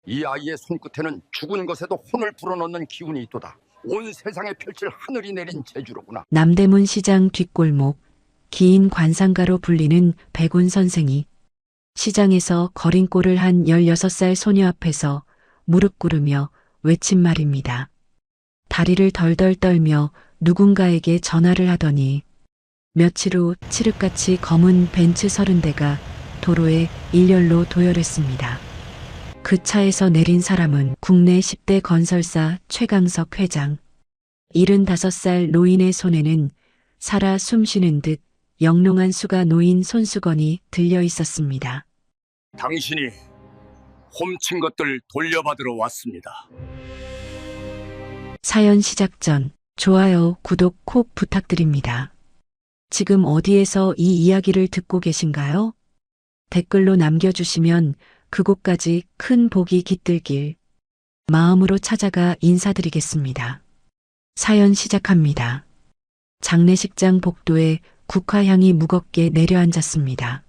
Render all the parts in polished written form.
이 아이의 손끝에는 죽은 것에도 혼을 불어넣는 기운이 있도다. 온 세상에 펼칠 하늘이 내린 재주로구나. 남대문 시장 뒷골목, 긴 관상가로 불리는 백운 선생이 시장에서 거린꼴을 한 16살 소녀 앞에서 무릎 꿇으며 외친 말입니다. 다리를 덜덜 떨며 누군가에게 전화를 하더니 며칠 후 칠흑같이 검은 벤츠 30대가 도로에 일렬로 도열했습니다. 그 차에서 내린 사람은 국내 10대 건설사 최강석 회장. 75살 노인의 손에는 살아 숨쉬는 듯 영롱한 수가 놓인 손수건이 들려 있었습니다. 당신이 훔친 것들 돌려받으러 왔습니다. 사연 시작 전 좋아요, 구독 꼭 부탁드립니다. 지금 어디에서 이 이야기를 듣고 계신가요? 댓글로 남겨주시면 그곳까지 큰 복이 깃들길 마음으로 찾아가 인사드리겠습니다. 사연 시작합니다. 장례식장 복도에 국화향이 무겁게 내려앉았습니다.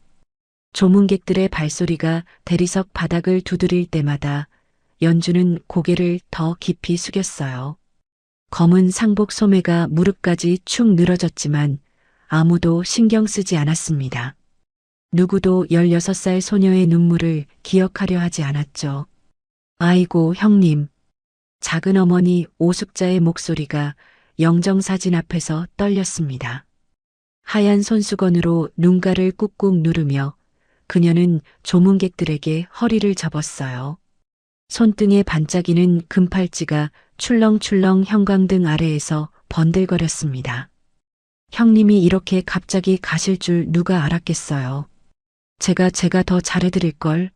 조문객들의 발소리가 대리석 바닥을 두드릴 때마다 연주는 고개를 더 깊이 숙였어요. 검은 상복 소매가 무릎까지 축 늘어졌지만 아무도 신경 쓰지 않았습니다. 누구도 16살 소녀의 눈물을 기억하려 하지 않았죠. 아이고 형님. 작은 어머니 오숙자의 목소리가 영정사진 앞에서 떨렸습니다. 하얀 손수건으로 눈가를 꾹꾹 누르며 그녀는 조문객들에게 허리를 접었어요. 손등에 반짝이는 금팔찌가 출렁출렁 형광등 아래에서 번들거렸습니다. 형님이 이렇게 갑자기 가실 줄 누가 알았겠어요. 제가 더 잘해드릴걸.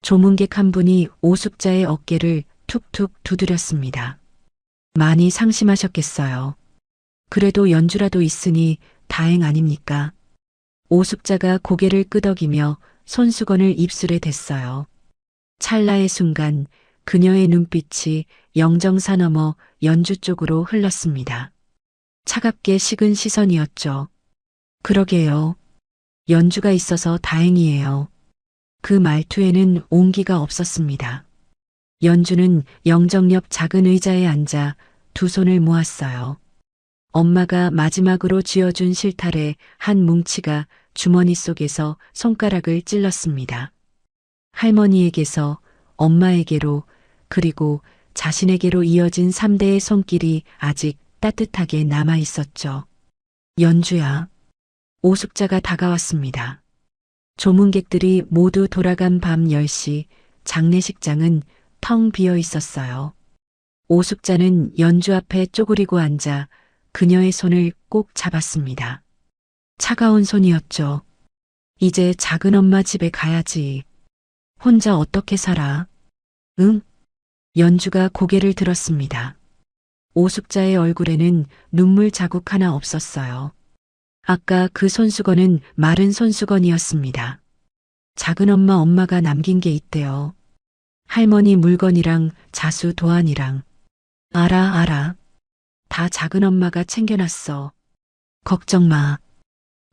조문객 한 분이 오숙자의 어깨를 툭툭 두드렸습니다. 많이 상심하셨겠어요. 그래도 연주라도 있으니 다행 아닙니까? 오숙자가 고개를 끄덕이며 손수건을 입술에 댔어요. 찰나의 순간 그녀의 눈빛이 영정사 너머 연주 쪽으로 흘렀습니다. 차갑게 식은 시선이었죠. 그러게요. 연주가 있어서 다행이에요. 그 말투에는 온기가 없었습니다. 연주는 영정 옆 작은 의자에 앉아 두 손을 모았어요. 엄마가 마지막으로 쥐어준 실타래 한 뭉치가 주머니 속에서 손가락을 찔렀습니다. 할머니에게서 엄마에게로 그리고 자신에게로 이어진 3대의 손길이 아직 따뜻하게 남아 있었죠. 연주야. 오숙자가 다가왔습니다. 조문객들이 모두 돌아간 밤 10시 장례식장은 텅 비어 있었어요. 오숙자는 연주 앞에 쪼그리고 앉아 그녀의 손을 꼭 잡았습니다. 차가운 손이었죠. 이제 작은 엄마 집에 가야지. 혼자 어떻게 살아? 응? 연주가 고개를 들었습니다. 오숙자의 얼굴에는 눈물 자국 하나 없었어요. 아까 그 손수건은 마른 손수건이었습니다. 작은 엄마가 남긴 게 있대요. 할머니 물건이랑 자수 도안이랑. 알아. 다 작은 엄마가 챙겨놨어. 걱정 마.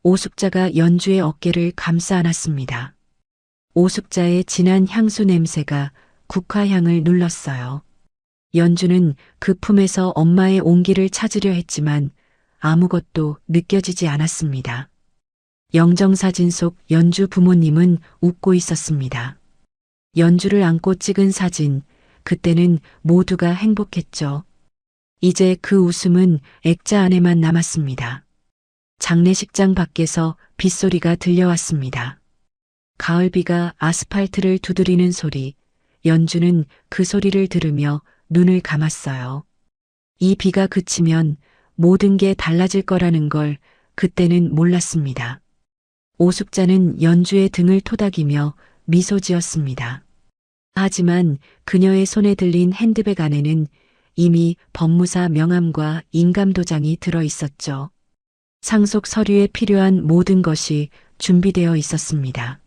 오숙자가 연주의 어깨를 감싸 안았습니다. 오숙자의 진한 향수 냄새가 국화향을 눌렀어요. 연주는 그 품에서 엄마의 온기를 찾으려 했지만 아무것도 느껴지지 않았습니다. 영정사진 속 연주 부모님은 웃고 있었습니다. 연주를 안고 찍은 사진, 그때는 모두가 행복했죠. 이제 그 웃음은 액자 안에만 남았습니다. 장례식장 밖에서 빗소리가 들려왔습니다. 가을비가 아스팔트를 두드리는 소리, 연주는 그 소리를 들으며 눈을 감았어요. 이 비가 그치면 모든 게 달라질 거라는 걸 그때는 몰랐습니다. 오숙자는 연주의 등을 토닥이며 미소 지었습니다. 하지만 그녀의 손에 들린 핸드백 안에는 이미 법무사 명함과 인감도장이 들어 있었죠. 상속 서류에 필요한 모든 것이 준비되어 있었습니다.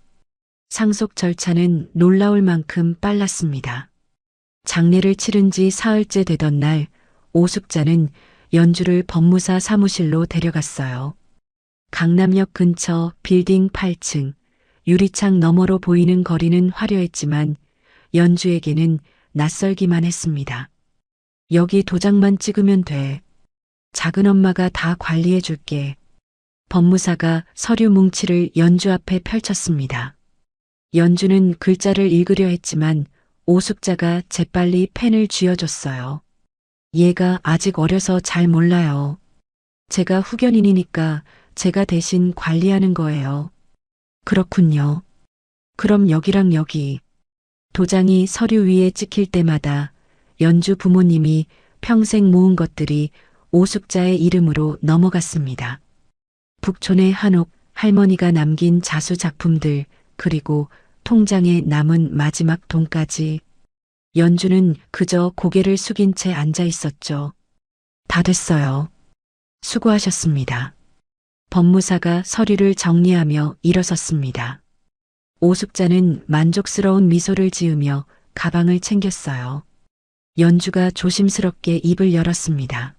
상속 절차는 놀라울 만큼 빨랐습니다. 장례를 치른 지 사흘째 되던 날, 오숙자는 연주를 법무사 사무실로 데려갔어요. 강남역 근처 빌딩 8층, 유리창 너머로 보이는 거리는 화려했지만 연주에게는 낯설기만 했습니다. 여기 도장만 찍으면 돼. 작은 엄마가 다 관리해 줄게. 법무사가 서류 뭉치를 연주 앞에 펼쳤습니다. 연주는 글자를 읽으려 했지만 오숙자가 재빨리 펜을 쥐어줬어요. 얘가 아직 어려서 잘 몰라요. 제가 후견인이니까 제가 대신 관리하는 거예요. 그렇군요. 그럼 여기랑 여기. 도장이 서류 위에 찍힐 때마다 연주 부모님이 평생 모은 것들이 오숙자의 이름으로 넘어갔습니다. 북촌의 한옥, 할머니가 남긴 자수 작품들, 그리고 통장에 남은 마지막 돈까지. 연주는 그저 고개를 숙인 채 앉아 있었죠. 다 됐어요. 수고하셨습니다. 법무사가 서류를 정리하며 일어섰습니다. 오숙자는 만족스러운 미소를 지으며 가방을 챙겼어요. 연주가 조심스럽게 입을 열었습니다.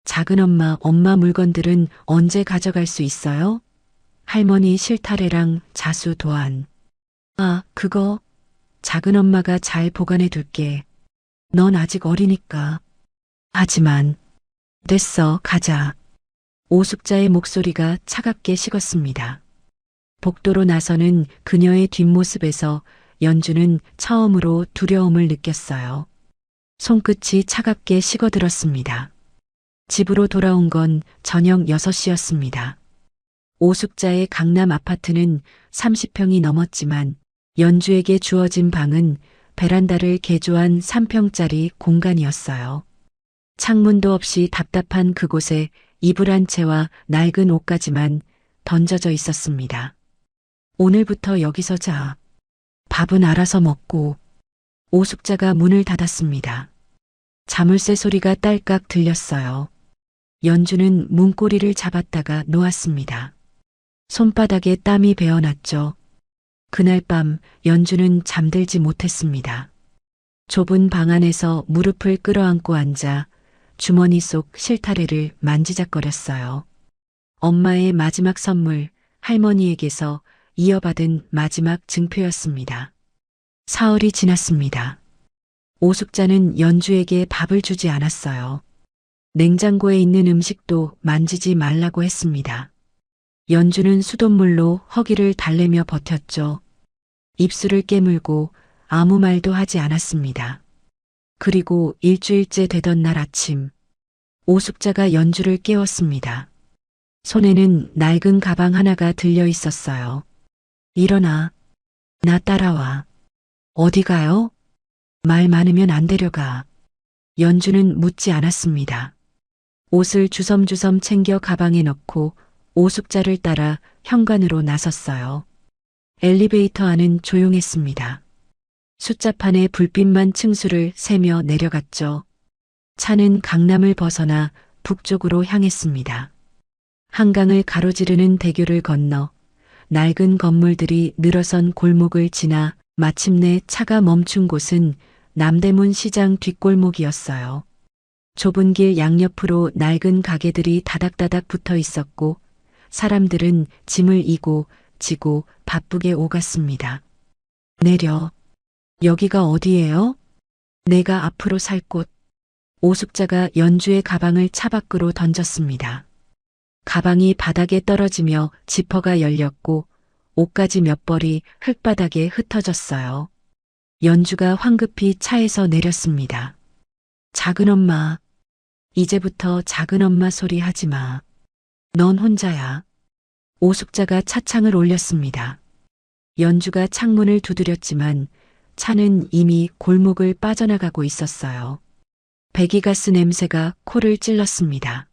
작은 엄마 물건들은 언제 가져갈 수 있어요? 할머니 실타래랑 자수 도안. 아, 그거 작은 엄마가 잘 보관해 둘게. 넌 아직 어리니까. 하지만 됐어, 가자. 오숙자의 목소리가 차갑게 식었습니다. 복도로 나서는 그녀의 뒷모습에서 연주는 처음으로 두려움을 느꼈어요. 손끝이 차갑게 식어들었습니다. 집으로 돌아온 건 저녁 6시였습니다. 오숙자의 강남 아파트는 30평이 넘었지만 연주에게 주어진 방은 베란다를 개조한 3평짜리 공간이었어요. 창문도 없이 답답한 그곳에 이불 한 채와 낡은 옷까지만 던져져 있었습니다. 오늘부터 여기서 자. 밥은 알아서 먹고. 오숙자가 문을 닫았습니다. 자물쇠 소리가 딸깍 들렸어요. 연주는 문고리를 잡았다가 놓았습니다. 손바닥에 땀이 배어났죠. 그날 밤 연주는 잠들지 못했습니다. 좁은 방 안에서 무릎을 끌어안고 앉아 주머니 속 실타래를 만지작거렸어요. 엄마의 마지막 선물, 할머니에게서 이어받은 마지막 증표였습니다. 사흘이 지났습니다. 오숙자는 연주에게 밥을 주지 않았어요. 냉장고에 있는 음식도 만지지 말라고 했습니다. 연주는 수돗물로 허기를 달래며 버텼죠. 입술을 깨물고 아무 말도 하지 않았습니다. 그리고 일주일째 되던 날 아침, 오숙자가 연주를 깨웠습니다. 손에는 낡은 가방 하나가 들려 있었어요. 일어나. 나 따라와. 어디 가요? 말 많으면 안 데려가. 연주는 묻지 않았습니다. 옷을 주섬주섬 챙겨 가방에 넣고 오숙자를 따라 현관으로 나섰어요. 엘리베이터 안은 조용했습니다. 숫자판에 불빛만 층수를 세며 내려갔죠. 차는 강남을 벗어나 북쪽으로 향했습니다. 한강을 가로지르는 대교를 건너 낡은 건물들이 늘어선 골목을 지나 마침내 차가 멈춘 곳은 남대문 시장 뒷골목이었어요. 좁은 길 양옆으로 낡은 가게들이 다닥다닥 붙어 있었고 사람들은 짐을 이고 지고 바쁘게 오갔습니다. 내려. 여기가 어디예요? 내가 앞으로 살 곳. 오숙자가 연주의 가방을 차 밖으로 던졌습니다. 가방이 바닥에 떨어지며 지퍼가 열렸고 옷가지 몇 벌이 흙바닥에 흩어졌어요. 연주가 황급히 차에서 내렸습니다. 작은 엄마. 이제부터 작은 엄마 소리 하지 마. 넌 혼자야. 오숙자가 차창을 올렸습니다. 연주가 창문을 두드렸지만 차는 이미 골목을 빠져나가고 있었어요. 배기가스 냄새가 코를 찔렀습니다.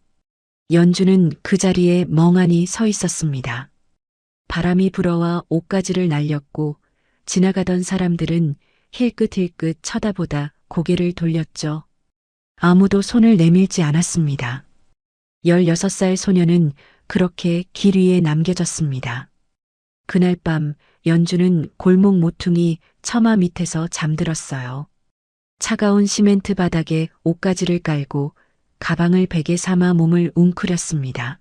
연주는 그 자리에 멍하니 서 있었습니다. 바람이 불어와 옷가지를 날렸고 지나가던 사람들은 힐끗힐끗 쳐다보다 고개를 돌렸죠. 아무도 손을 내밀지 않았습니다. 16살 소녀는 그렇게 길 위에 남겨졌습니다. 그날 밤 연주는 골목 모퉁이 처마 밑에서 잠들었어요. 차가운 시멘트 바닥에 옷가지를 깔고 가방을 베개 삼아 몸을 웅크렸습니다.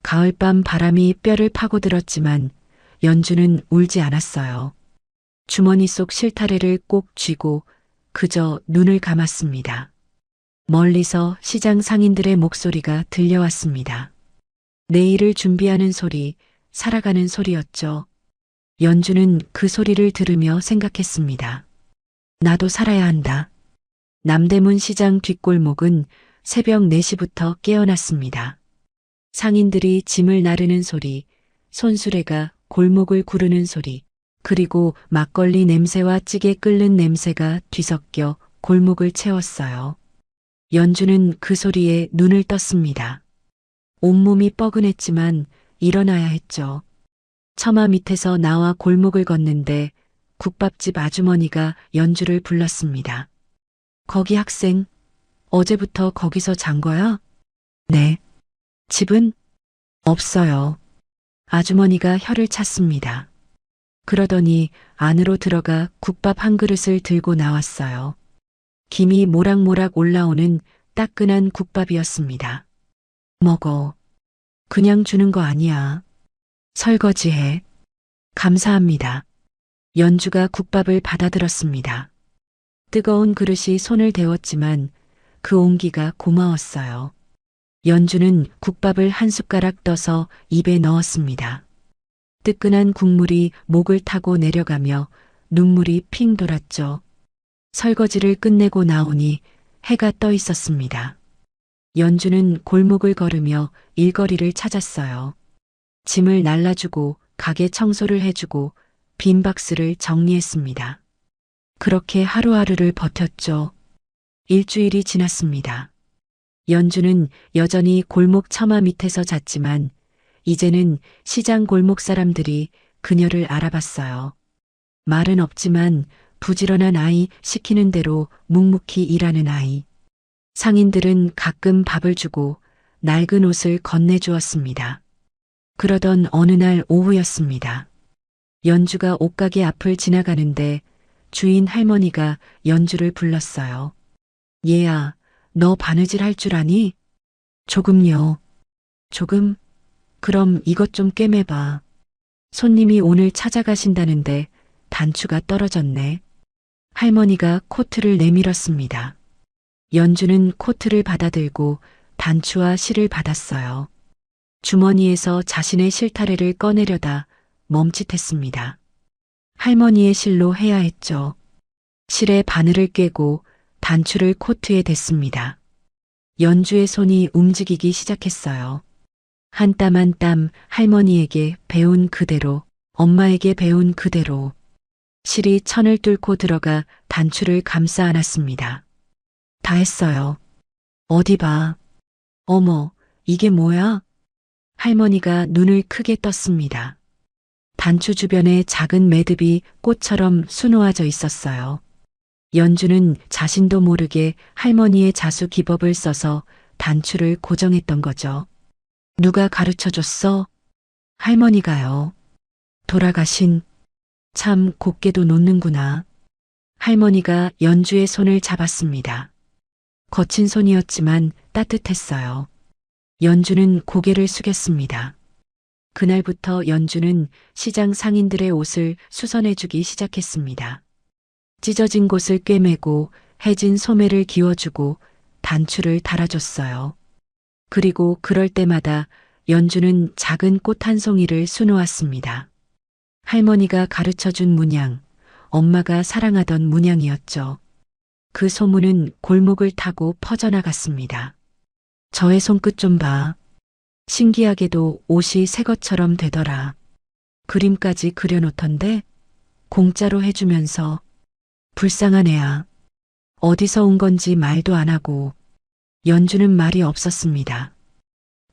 가을밤 바람이 뼈를 파고들었지만 연주는 울지 않았어요. 주머니 속 실타래를 꼭 쥐고 그저 눈을 감았습니다. 멀리서 시장 상인들의 목소리가 들려왔습니다. 내일을 준비하는 소리, 살아가는 소리였죠. 연주는 그 소리를 들으며 생각했습니다. 나도 살아야 한다. 남대문 시장 뒷골목은 새벽 4시부터 깨어났습니다. 상인들이 짐을 나르는 소리, 손수레가 골목을 구르는 소리, 그리고 막걸리 냄새와 찌개 끓는 냄새가 뒤섞여 골목을 채웠어요. 연주는 그 소리에 눈을 떴습니다. 온몸이 뻐근했지만 일어나야 했죠. 처마 밑에서 나와 골목을 걷는데 국밥집 아주머니가 연주를 불렀습니다. 거기 학생, 어제부터 거기서 잔 거야? 네. 집은? 없어요. 아주머니가 혀를 찼습니다. 그러더니 안으로 들어가 국밥 한 그릇을 들고 나왔어요. 김이 모락모락 올라오는 따끈한 국밥이었습니다. 먹어. 그냥 주는 거 아니야. 설거지해. 감사합니다. 연주가 국밥을 받아들었습니다. 뜨거운 그릇이 손을 데웠지만 그 온기가 고마웠어요. 연주는 국밥을 한 숟가락 떠서 입에 넣었습니다. 뜨끈한 국물이 목을 타고 내려가며 눈물이 핑 돌았죠. 설거지를 끝내고 나오니 해가 떠 있었습니다. 연주는 골목을 걸으며 일거리를 찾았어요. 짐을 날라주고 가게 청소를 해주고 빈 박스를 정리했습니다. 그렇게 하루하루를 버텼죠. 일주일이 지났습니다. 연주는 여전히 골목 처마 밑에서 잤지만 이제는 시장 골목 사람들이 그녀를 알아봤어요. 말은 없지만 부지런한 아이, 시키는 대로 묵묵히 일하는 아이. 상인들은 가끔 밥을 주고 낡은 옷을 건네주었습니다. 그러던 어느 날 오후였습니다. 연주가 옷가게 앞을 지나가는데 주인 할머니가 연주를 불렀어요. 얘야, 너 바느질 할 줄 아니? 조금요. 조금? 그럼 이것 좀 꿰매봐. 손님이 오늘 찾아가신다는데 단추가 떨어졌네. 할머니가 코트를 내밀었습니다. 연주는 코트를 받아들고 단추와 실을 받았어요. 주머니에서 자신의 실타래를 꺼내려다 멈칫했습니다. 할머니의 실로 해야 했죠. 실에 바늘을 꿰고 단추를 코트에 댔습니다. 연주의 손이 움직이기 시작했어요. 한 땀 한 땀 할머니에게 배운 그대로, 엄마에게 배운 그대로. 실이 천을 뚫고 들어가 단추를 감싸 안았습니다. 다 했어요. 어디 봐. 어머, 이게 뭐야? 할머니가 눈을 크게 떴습니다. 단추 주변에 작은 매듭이 꽃처럼 수놓아져 있었어요. 연주는 자신도 모르게 할머니의 자수 기법을 써서 단추를 고정했던 거죠. 누가 가르쳐 줬어? 할머니가요. 돌아가신. 참 곱게도 놓는구나. 할머니가 연주의 손을 잡았습니다. 거친 손이었지만 따뜻했어요. 연주는 고개를 숙였습니다. 그날부터 연주는 시장 상인들의 옷을 수선해주기 시작했습니다. 찢어진 곳을 꿰매고 해진 소매를 기워주고 단추를 달아줬어요. 그리고 그럴 때마다 연주는 작은 꽃 한 송이를 수놓았습니다. 할머니가 가르쳐준 문양, 엄마가 사랑하던 문양이었죠. 그 소문은 골목을 타고 퍼져나갔습니다. 저의 손끝 좀 봐. 신기하게도 옷이 새 것처럼 되더라. 그림까지 그려놓던데 공짜로 해주면서. 불쌍한 애야. 어디서 온 건지 말도 안 하고. 연주는 말이 없었습니다.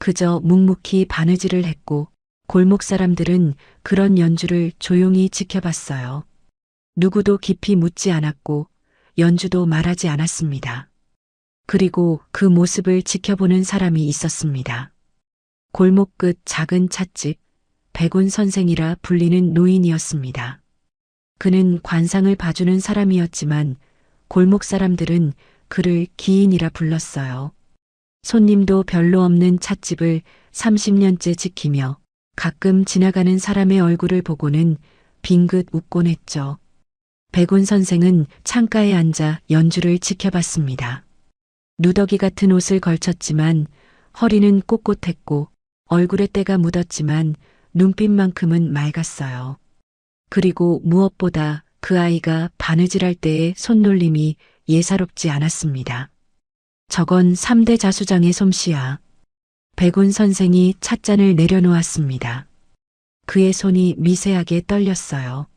그저 묵묵히 바느질을 했고 골목 사람들은 그런 연주를 조용히 지켜봤어요. 누구도 깊이 묻지 않았고 연주도 말하지 않았습니다. 그리고 그 모습을 지켜보는 사람이 있었습니다. 골목 끝 작은 찻집, 백운 선생이라 불리는 노인이었습니다. 그는 관상을 봐주는 사람이었지만 골목 사람들은 그를 기인이라 불렀어요. 손님도 별로 없는 찻집을 30년째 지키며 가끔 지나가는 사람의 얼굴을 보고는 빙긋 웃곤 했죠. 백운 선생은 창가에 앉아 연주를 지켜봤습니다. 누더기 같은 옷을 걸쳤지만 허리는 꼿꼿했고 얼굴에 때가 묻었지만 눈빛만큼은 맑았어요. 그리고 무엇보다 그 아이가 바느질할 때의 손놀림이 예사롭지 않았습니다. 저건 3대 자수장의 솜씨야. 백운 선생이 찻잔을 내려놓았습니다. 그의 손이 미세하게 떨렸어요.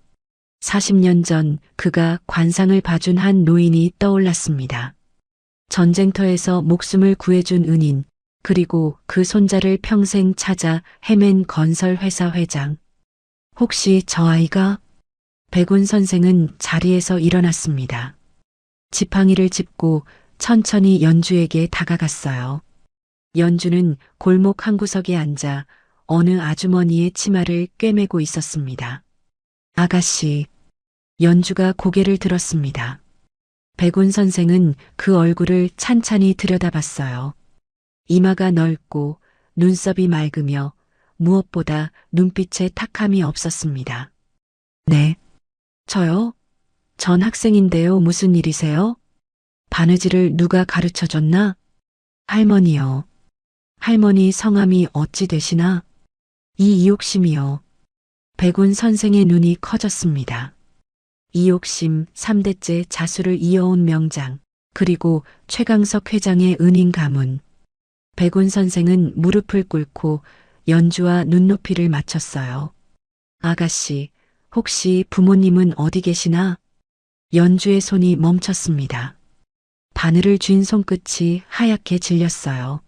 40년 전 그가 관상을 봐준 한 노인이 떠올랐습니다. 전쟁터에서 목숨을 구해준 은인, 그리고 그 손자를 평생 찾아 헤맨 건설회사 회장. 혹시 저 아이가? 백운 선생은 자리에서 일어났습니다. 지팡이를 짚고 천천히 연주에게 다가갔어요. 연주는 골목 한 구석에 앉아 어느 아주머니의 치마를 꿰매고 있었습니다. 아가씨, 연주가 고개를 들었습니다. 백운 선생은 그 얼굴을 찬찬히 들여다봤어요. 이마가 넓고 눈썹이 맑으며 무엇보다 눈빛에 탁함이 없었습니다. 네, 저요? 전 학생인데요. 무슨 일이세요? 바느질을 누가 가르쳐 줬나? 할머니요. 할머니 성함이 어찌 되시나? 이옥심이요. 백운 선생의 눈이 커졌습니다. 이옥심 3대째 자수를 이어온 명장, 그리고 최강석 회장의 은인 가문. 백운 선생은 무릎을 꿇고 연주와 눈높이를 맞췄어요. 아가씨, 혹시 부모님은 어디 계시나? 연주의 손이 멈췄습니다. 바늘을 쥔 손끝이 하얗게 질렸어요.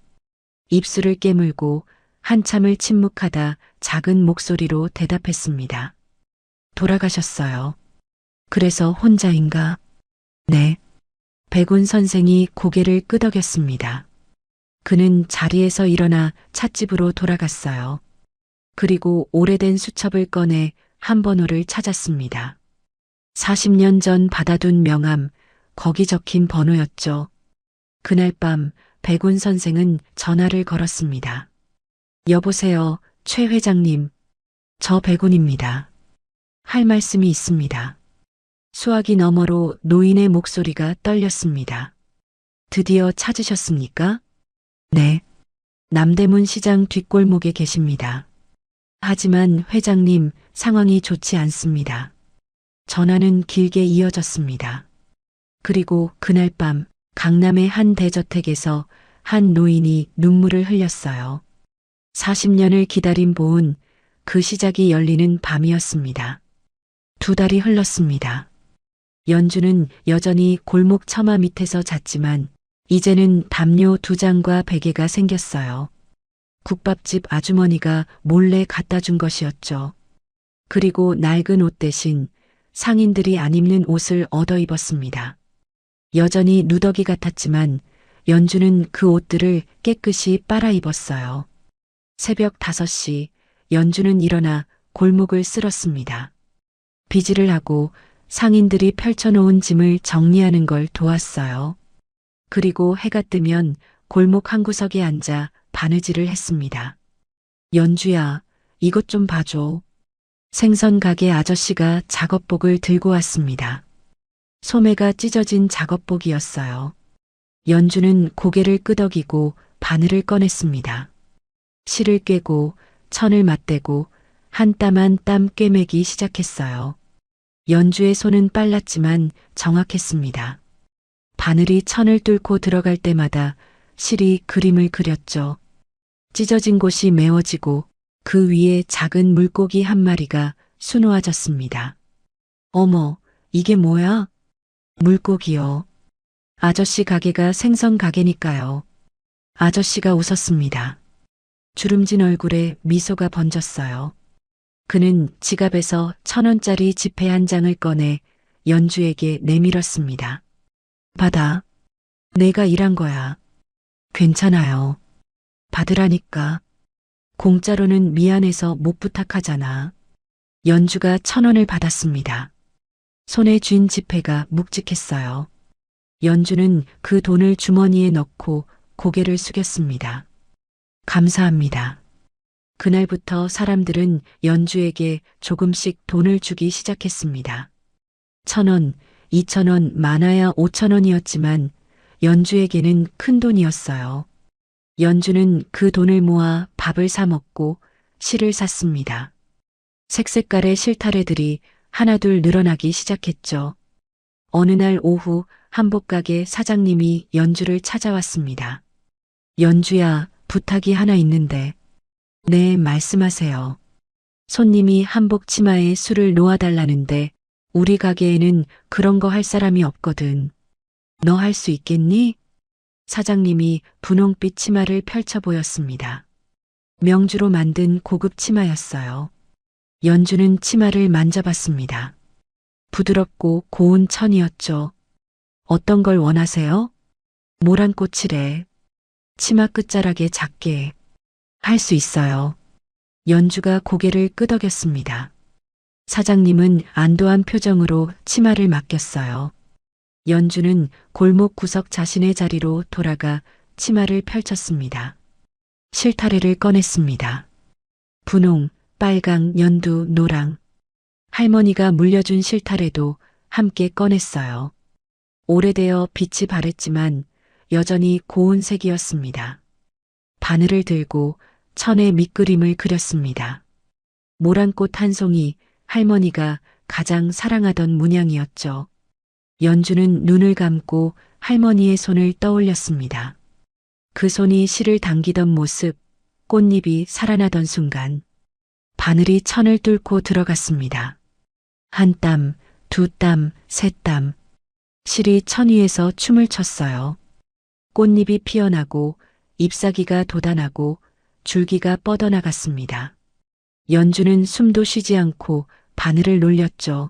입술을 깨물고 한참을 침묵하다 작은 목소리로 대답했습니다. 돌아가셨어요. 그래서 혼자인가? 네. 백운 선생이 고개를 끄덕였습니다. 그는 자리에서 일어나 찻집으로 돌아갔어요. 그리고 오래된 수첩을 꺼내 한 번호를 찾았습니다. 40년 전 받아둔 명함, 거기 적힌 번호였죠. 그날 밤 백운 선생은 전화를 걸었습니다. 여보세요, 최 회장님. 저 백운입니다. 할 말씀이 있습니다. 수화기 너머로 노인의 목소리가 떨렸습니다. 드디어 찾으셨습니까? 네. 남대문 시장 뒷골목에 계십니다. 하지만 회장님, 상황이 좋지 않습니다. 전화는 길게 이어졌습니다. 그리고 그날 밤 강남의 한 대저택에서 한 노인이 눈물을 흘렸어요. 40년을 기다린 보은 그 시작이 열리는 밤이었습니다. 2달이 흘렀습니다. 연주는 여전히 골목 처마 밑에서 잤지만 이제는 담요 2장과 베개가 생겼어요. 국밥집 아주머니가 몰래 갖다 준 것이었죠. 그리고 낡은 옷 대신 상인들이 안 입는 옷을 얻어 입었습니다. 여전히 누더기 같았지만 연주는 그 옷들을 깨끗이 빨아 입었어요. 새벽 5시 연주는 일어나 골목을 쓸었습니다. 비지를 하고 상인들이 펼쳐놓은 짐을 정리하는 걸 도왔어요. 그리고 해가 뜨면 골목 한 구석에 앉아 바느질을 했습니다. 연주야, 이것 좀 봐줘. 생선 가게 아저씨가 작업복을 들고 왔습니다. 소매가 찢어진 작업복이었어요. 연주는 고개를 끄덕이고 바늘을 꺼냈습니다. 실을 꿰고 천을 맞대고 한 땀 한 땀 꿰매기 시작했어요. 연주의 손은 빨랐지만 정확했습니다. 바늘이 천을 뚫고 들어갈 때마다 실이 그림을 그렸죠. 찢어진 곳이 메워지고 그 위에 작은 물고기 한 마리가 수놓아졌습니다. 어머, 이게 뭐야? 물고기요. 아저씨 가게가 생선 가게니까요. 아저씨가 웃었습니다. 주름진 얼굴에 미소가 번졌어요. 그는 지갑에서 1,000원짜리 지폐 한 장을 꺼내 연주에게 내밀었습니다. 받아. 내가 일한 거야. 괜찮아요. 받으라니까. 공짜로는 미안해서 못 부탁하잖아. 연주가 1,000원을 받았습니다. 손에 쥔 지폐가 묵직했어요. 연주는 그 돈을 주머니에 넣고 고개를 숙였습니다. 감사합니다. 그날부터 사람들은 연주에게 조금씩 돈을 주기 시작했습니다. 1,000원, 2,000원, 많아야 5,000원이었지만 연주에게는 큰 돈이었어요. 연주는 그 돈을 모아 밥을 사 먹고 실을 샀습니다. 색색깔의 실타래들이 하나둘 늘어나기 시작했죠. 어느 날 오후 한복가게 사장님이 연주를 찾아왔습니다. 연주야, 부탁이 하나 있는데. 네, 말씀하세요. 손님이 한복 치마에 술을 놓아달라는데 우리 가게에는 그런 거 할 사람이 없거든. 너 할 수 있겠니? 사장님이 분홍빛 치마를 펼쳐 보였습니다. 명주로 만든 고급 치마였어요. 연주는 치마를 만져봤습니다. 부드럽고 고운 천이었죠. 어떤 걸 원하세요? 모란꽃이래. 치마 끝자락에 작게. 할 수 있어요. 연주가 고개를 끄덕였습니다. 사장님은 안도한 표정으로 치마를 맡겼어요. 연주는 골목 구석 자신의 자리로 돌아가 치마를 펼쳤습니다. 실타래를 꺼냈습니다. 분홍, 빨강, 연두, 노랑. 할머니가 물려준 실타래도 함께 꺼냈어요. 오래되어 빛이 바랬지만 여전히 고운 색이었습니다. 바늘을 들고 천의 밑그림을 그렸습니다. 모란꽃 한 송이, 할머니가 가장 사랑하던 문양이었죠. 연주는 눈을 감고 할머니의 손을 떠올렸습니다. 그 손이 실을 당기던 모습, 꽃잎이 살아나던 순간 바늘이 천을 뚫고 들어갔습니다. 한 땀, 두 땀, 세 땀. 실이 천 위에서 춤을 췄어요. 꽃잎이 피어나고 잎사귀가 돋아나고 줄기가 뻗어나갔습니다. 연주는 숨도 쉬지 않고 바늘을 놀렸죠.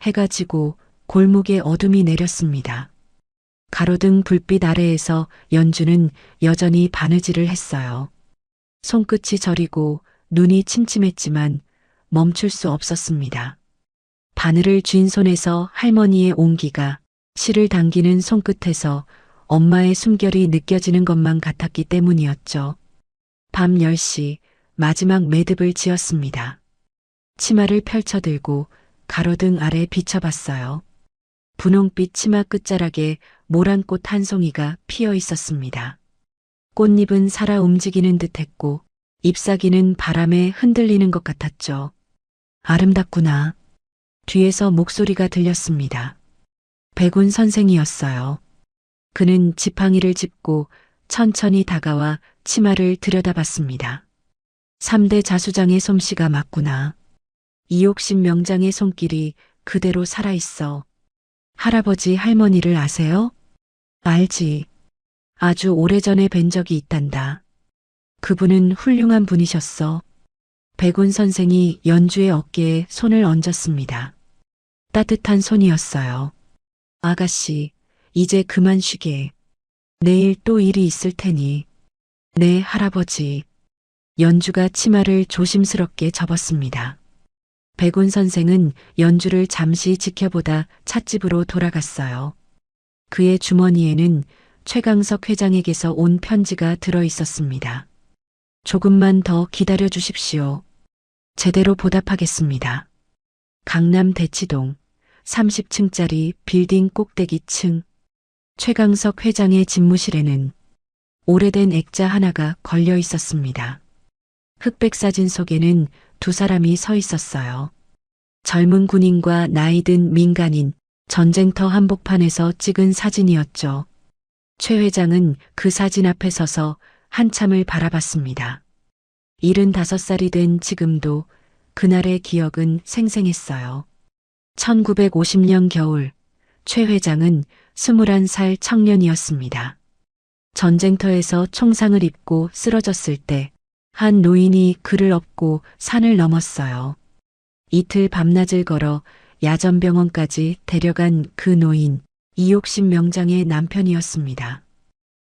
해가 지고 골목에 어둠이 내렸습니다. 가로등 불빛 아래에서 연주는 여전히 바느질을 했어요. 손끝이 저리고 눈이 침침했지만 멈출 수 없었습니다. 바늘을 쥔 손에서 할머니의 온기가 실을 당기는 손끝에서 엄마의 숨결이 느껴지는 것만 같았기 때문이었죠. 밤 10시 마지막 매듭을 지었습니다. 치마를 펼쳐들고 가로등 아래 비춰봤어요. 분홍빛 치마 끝자락에 모란꽃 한 송이가 피어 있었습니다. 꽃잎은 살아 움직이는 듯했고 잎사귀는 바람에 흔들리는 것 같았죠. 아름답구나. 뒤에서 목소리가 들렸습니다. 백운 선생이었어요. 그는 지팡이를 짚고 천천히 다가와 치마를 들여다봤습니다. 3대 자수장의 솜씨가 맞구나. 이옥신 명장의 손길이 그대로 살아있어. 할아버지 할머니를 아세요? 알지. 아주 오래전에 뵌 적이 있단다. 그분은 훌륭한 분이셨어. 백운 선생이 연주의 어깨에 손을 얹었습니다. 따뜻한 손이었어요. 아가씨, 이제 그만 쉬게. 내일 또 일이 있을 테니. 네, 할아버지. 연주가 치마를 조심스럽게 접었습니다. 백운 선생은 연주를 잠시 지켜보다 찻집으로 돌아갔어요. 그의 주머니에는 최강석 회장에게서 온 편지가 들어 있었습니다. 조금만 더 기다려 주십시오. 제대로 보답하겠습니다. 강남 대치동 30층짜리 빌딩 꼭대기층. 최강석 회장의 집무실에는 오래된 액자 하나가 걸려 있었습니다. 흑백 사진 속에는 두 사람이 서 있었어요. 젊은 군인과 나이든 민간인, 전쟁터 한복판에서 찍은 사진이었죠. 최 회장은 그 사진 앞에 서서 한참을 바라봤습니다. 75살이 된 지금도 그날의 기억은 생생했어요. 1950년 겨울, 최 회장은 21살 청년이었습니다. 전쟁터에서 총상을 입고 쓰러졌을 때 한 노인이 그를 업고 산을 넘었어요. 이틀 밤낮을 걸어 야전병원까지 데려간 그 노인, 이옥신 명장의 남편이었습니다.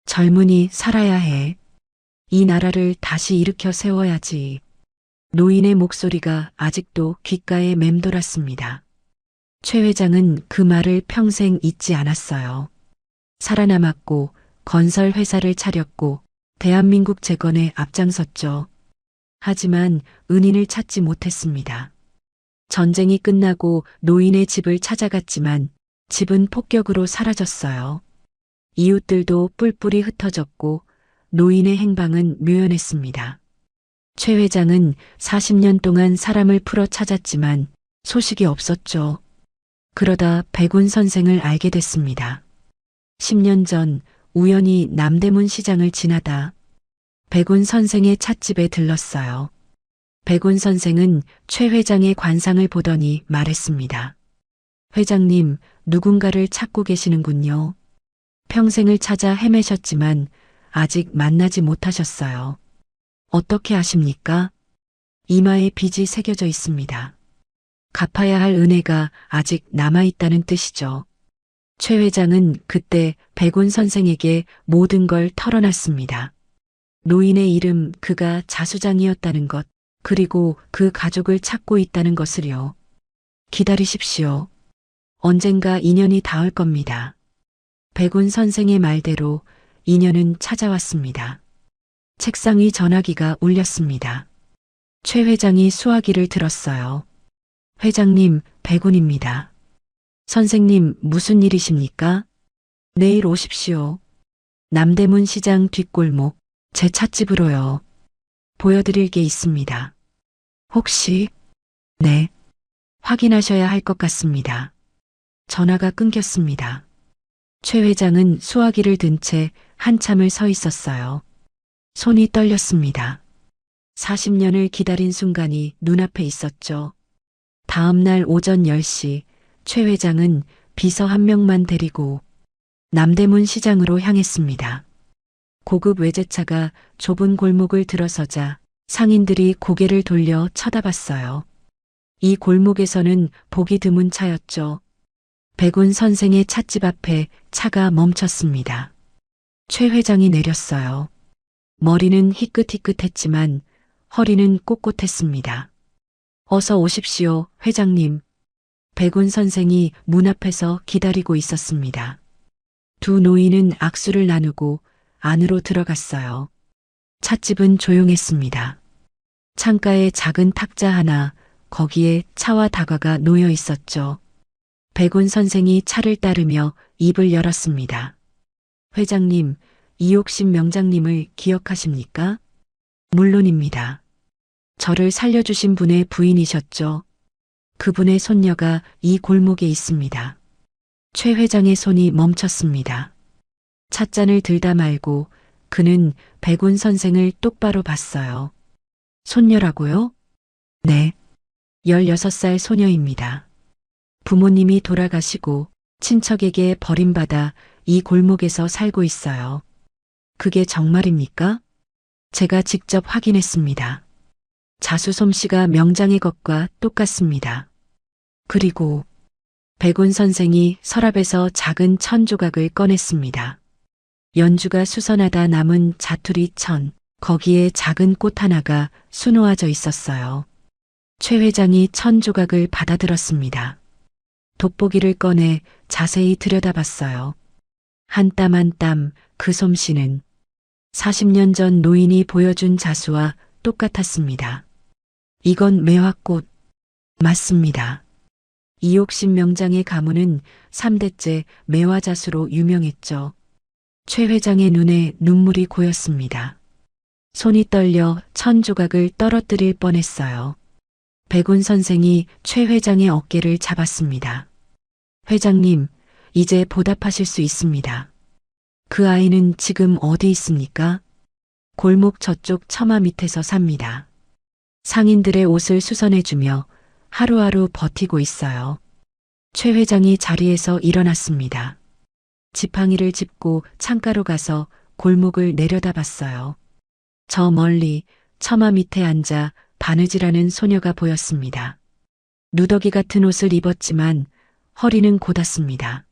젊은이 살아야 해. 이 나라를 다시 일으켜 세워야지. 노인의 목소리가 아직도 귓가에 맴돌았습니다. 최 회장은 그 말을 평생 잊지 않았어요. 살아남았고 건설 회사를 차렸고 대한민국 재건에 앞장섰죠. 하지만 은인을 찾지 못했습니다. 전쟁이 끝나고 노인의 집을 찾아갔지만 집은 폭격으로 사라졌어요. 이웃들도 뿔뿔이 흩어졌고 노인의 행방은 묘연했습니다. 최 회장은 40년 동안 사람을 풀어 찾았지만 소식이 없었죠. 그러다 백운 선생을 알게 됐습니다. 10년 전 우연히 남대문 시장을 지나다 백운 선생의 찻집에 들렀어요. 백운 선생은 최 회장의 관상을 보더니 말했습니다. 회장님, 누군가를 찾고 계시는군요. 평생을 찾아 헤매셨지만 아직 만나지 못하셨어요. 어떻게 아십니까? 이마에 빚이 새겨져 있습니다. 갚아야 할 은혜가 아직 남아있다는 뜻이죠. 최 회장은 그때 백운 선생에게 모든 걸 털어놨습니다. 노인의 이름, 그가 자수장이었다는 것, 그리고 그 가족을 찾고 있다는 것을요. 기다리십시오. 언젠가 인연이 닿을 겁니다. 백운 선생의 말대로 인연은 찾아왔습니다. 책상 위 전화기가 울렸습니다. 최 회장이 수화기를 들었어요. 회장님, 백운입니다. 선생님, 무슨 일이십니까? 내일 오십시오. 남대문 시장 뒷골목, 제 찻집으로요. 보여드릴 게 있습니다. 혹시? 네. 확인하셔야 할 것 같습니다. 전화가 끊겼습니다. 최 회장은 수화기를 든 채 한참을 서 있었어요. 손이 떨렸습니다. 40년을 기다린 순간이 눈앞에 있었죠. 다음 날 오전 10시 최 회장은 비서 한 명만 데리고 남대문 시장으로 향했습니다. 고급 외제차가 좁은 골목을 들어서자 상인들이 고개를 돌려 쳐다봤어요. 이 골목에서는 보기 드문 차였죠. 백운 선생의 찻집 앞에 차가 멈췄습니다. 최 회장이 내렸어요. 머리는 희끗희끗했지만 허리는 꼿꼿했습니다. 어서 오십시오, 회장님. 백운 선생이 문 앞에서 기다리고 있었습니다. 두 노인은 악수를 나누고 안으로 들어갔어요. 찻집은 조용했습니다. 창가에 작은 탁자 하나, 거기에 차와 다과가 놓여 있었죠. 백운 선생이 차를 따르며 입을 열었습니다. 회장님, 이옥신 명장님을 기억하십니까? 물론입니다. 저를 살려주신 분의 부인이셨죠. 그분의 손녀가 이 골목에 있습니다. 최 회장의 손이 멈췄습니다. 찻잔을 들다 말고 그는 백운 선생을 똑바로 봤어요. 손녀라고요? 네. 16살 소녀입니다. 부모님이 돌아가시고 친척에게 버림받아 이 골목에서 살고 있어요. 그게 정말입니까? 제가 직접 확인했습니다. 자수 솜씨가 명장의 것과 똑같습니다. 그리고 백운 선생이 서랍에서 작은 천 조각을 꺼냈습니다. 연주가 수선하다 남은 자투리 천, 거기에 작은 꽃 하나가 수놓아져 있었어요. 최 회장이 천 조각을 받아들었습니다. 돋보기를 꺼내 자세히 들여다봤어요. 한 땀 한 땀 그 솜씨는 40년 전 노인이 보여준 자수와 똑같았습니다. 이건 매화꽃. 맞습니다. 이옥신 명장의 가문은 3대째 매화자수로 유명했죠. 최 회장의 눈에 눈물이 고였습니다. 손이 떨려 천 조각을 떨어뜨릴 뻔했어요. 백운 선생이 최 회장의 어깨를 잡았습니다. 회장님, 이제 보답하실 수 있습니다. 그 아이는 지금 어디 있습니까? 골목 저쪽 처마 밑에서 삽니다. 상인들의 옷을 수선해주며 하루하루 버티고 있어요. 최 회장이 자리에서 일어났습니다. 지팡이를 짚고 창가로 가서 골목을 내려다봤어요. 저 멀리 처마 밑에 앉아 바느질하는 소녀가 보였습니다. 누더기 같은 옷을 입었지만 허리는 곧았습니다.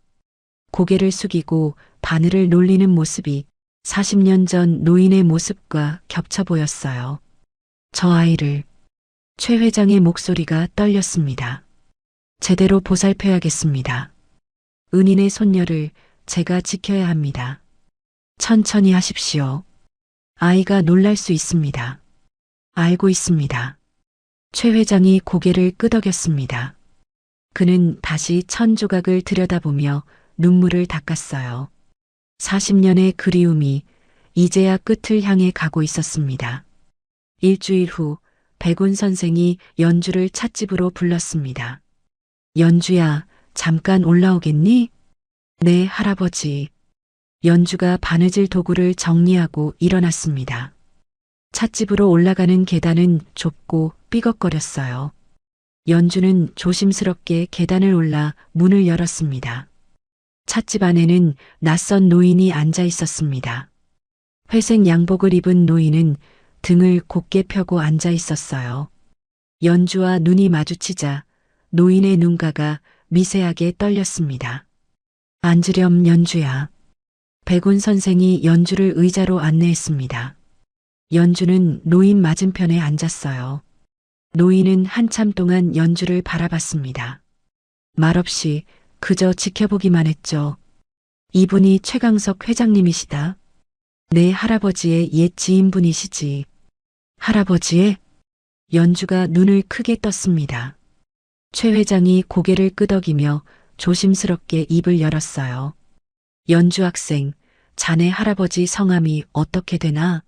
고개를 숙이고 바늘을 놀리는 모습이 40년 전 노인의 모습과 겹쳐 보였어요. 저 아이를, 최 회장의 목소리가 떨렸습니다. 제대로 보살펴야겠습니다. 은인의 손녀를 제가 지켜야 합니다. 천천히 하십시오. 아이가 놀랄 수 있습니다. 알고 있습니다. 최 회장이 고개를 끄덕였습니다. 그는 다시 천 조각을 들여다보며 눈물을 닦았어요. 40년의 그리움이 이제야 끝을 향해 가고 있었습니다. 일주일 후 백운 선생이 연주를 찻집으로 불렀습니다. 연주야, 잠깐 올라오겠니? 네, 할아버지. 연주가 바느질 도구를 정리하고 일어났습니다. 찻집으로 올라가는 계단은 좁고 삐걱거렸어요. 연주는 조심스럽게 계단을 올라 문을 열었습니다. 찻집 안에는 낯선 노인이 앉아 있었습니다. 회색 양복을 입은 노인은 등을 곧게 펴고 앉아 있었어요. 연주와 눈이 마주치자 노인의 눈가가 미세하게 떨렸습니다. 앉으렴, 연주야. 백운 선생이 연주를 의자로 안내했습니다. 연주는 노인 맞은편에 앉았어요. 노인은 한참 동안 연주를 바라봤습니다. 말없이 그저 지켜보기만 했죠. 이분이 최강석 회장님이시다. 내 할아버지의 옛 지인분이시지. 할아버지의? 연주가 눈을 크게 떴습니다. 최 회장이 고개를 끄덕이며 조심스럽게 입을 열었어요. 연주 학생, 자네 할아버지 성함이 어떻게 되나?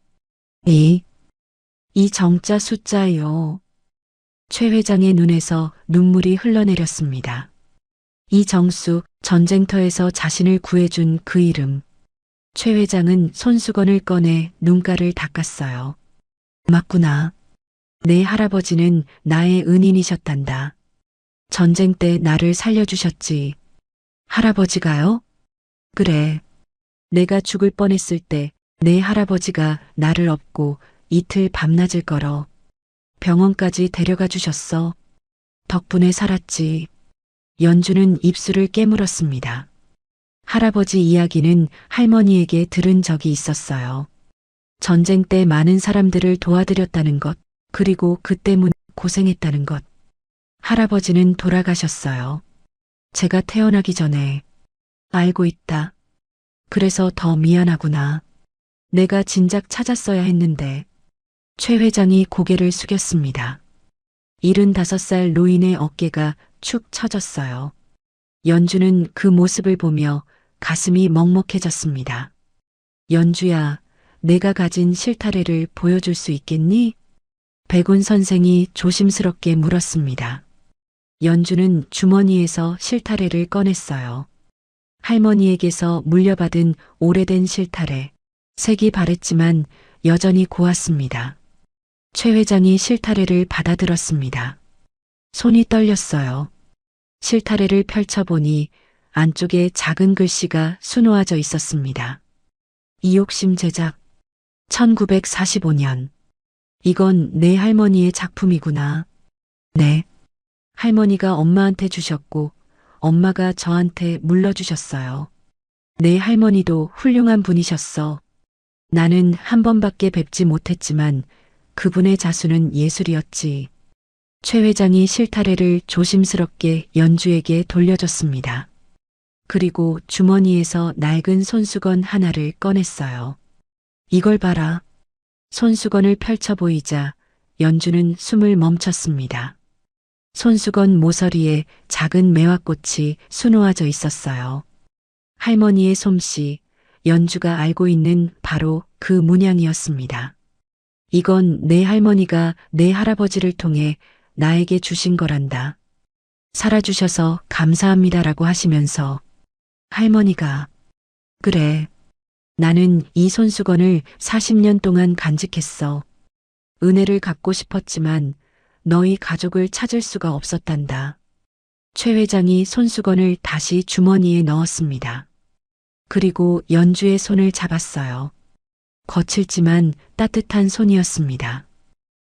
이 정자 숫자요. 최 회장의 눈에서 눈물이 흘러내렸습니다. 이정수, 전쟁터에서 자신을 구해준 그 이름. 최 회장은 손수건을 꺼내 눈가를 닦았어요. 맞구나. 내 할아버지는 나의 은인이셨단다. 전쟁 때 나를 살려주셨지. 할아버지가요? 그래. 내가 죽을 뻔했을 때 내 할아버지가 나를 업고 이틀 밤낮을 걸어 병원까지 데려가 주셨어. 덕분에 살았지. 연주는 입술을 깨물었습니다. 할아버지 이야기는 할머니에게 들은 적이 있었어요. 전쟁 때 많은 사람들을 도와드렸다는 것, 그리고 그 때문에 고생했다는 것. 할아버지는 돌아가셨어요. 제가 태어나기 전에. 알고 있다. 그래서 더 미안하구나. 내가 진작 찾았어야 했는데. 최 회장이 고개를 숙였습니다. 75살 노인의 어깨가 축 처졌어요. 연주는 그 모습을 보며 가슴이 먹먹해졌습니다. 연주야, 내가 가진 실타래를 보여줄 수 있겠니? 백운 선생이 조심스럽게 물었습니다. 연주는 주머니에서 실타래를 꺼냈어요. 할머니에게서 물려받은 오래된 실타래. 색이 바랬지만 여전히 고왔습니다. 최 회장이 실타래를 받아들었습니다. 손이 떨렸어요. 실타래를 펼쳐보니 안쪽에 작은 글씨가 수놓아져 있었습니다. 이옥심 제작 1945년. 이건 내 할머니의 작품이구나. 네. 할머니가 엄마한테 주셨고 엄마가 저한테 물려주셨어요. 내 할머니도 훌륭한 분이셨어. 나는 한 번밖에 뵙지 못했지만 그분의 자수는 예술이었지. 최 회장이 실타래를 조심스럽게 연주에게 돌려줬습니다. 그리고 주머니에서 낡은 손수건 하나를 꺼냈어요. 이걸 봐라. 손수건을 펼쳐 보이자 연주는 숨을 멈췄습니다. 손수건 모서리에 작은 매화꽃이 수놓아져 있었어요. 할머니의 솜씨, 연주가 알고 있는 바로 그 문양이었습니다. 이건 내 할머니가 내 할아버지를 통해 나에게 주신 거란다. 살아주셔서 감사합니다라고 하시면서 할머니가 그래. 나는 이 손수건을 40년 동안 간직했어. 은혜를 갚고 싶었지만 너희 가족을 찾을 수가 없었단다. 최 회장이 손수건을 다시 주머니에 넣었습니다. 그리고 연주의 손을 잡았어요. 거칠지만 따뜻한 손이었습니다.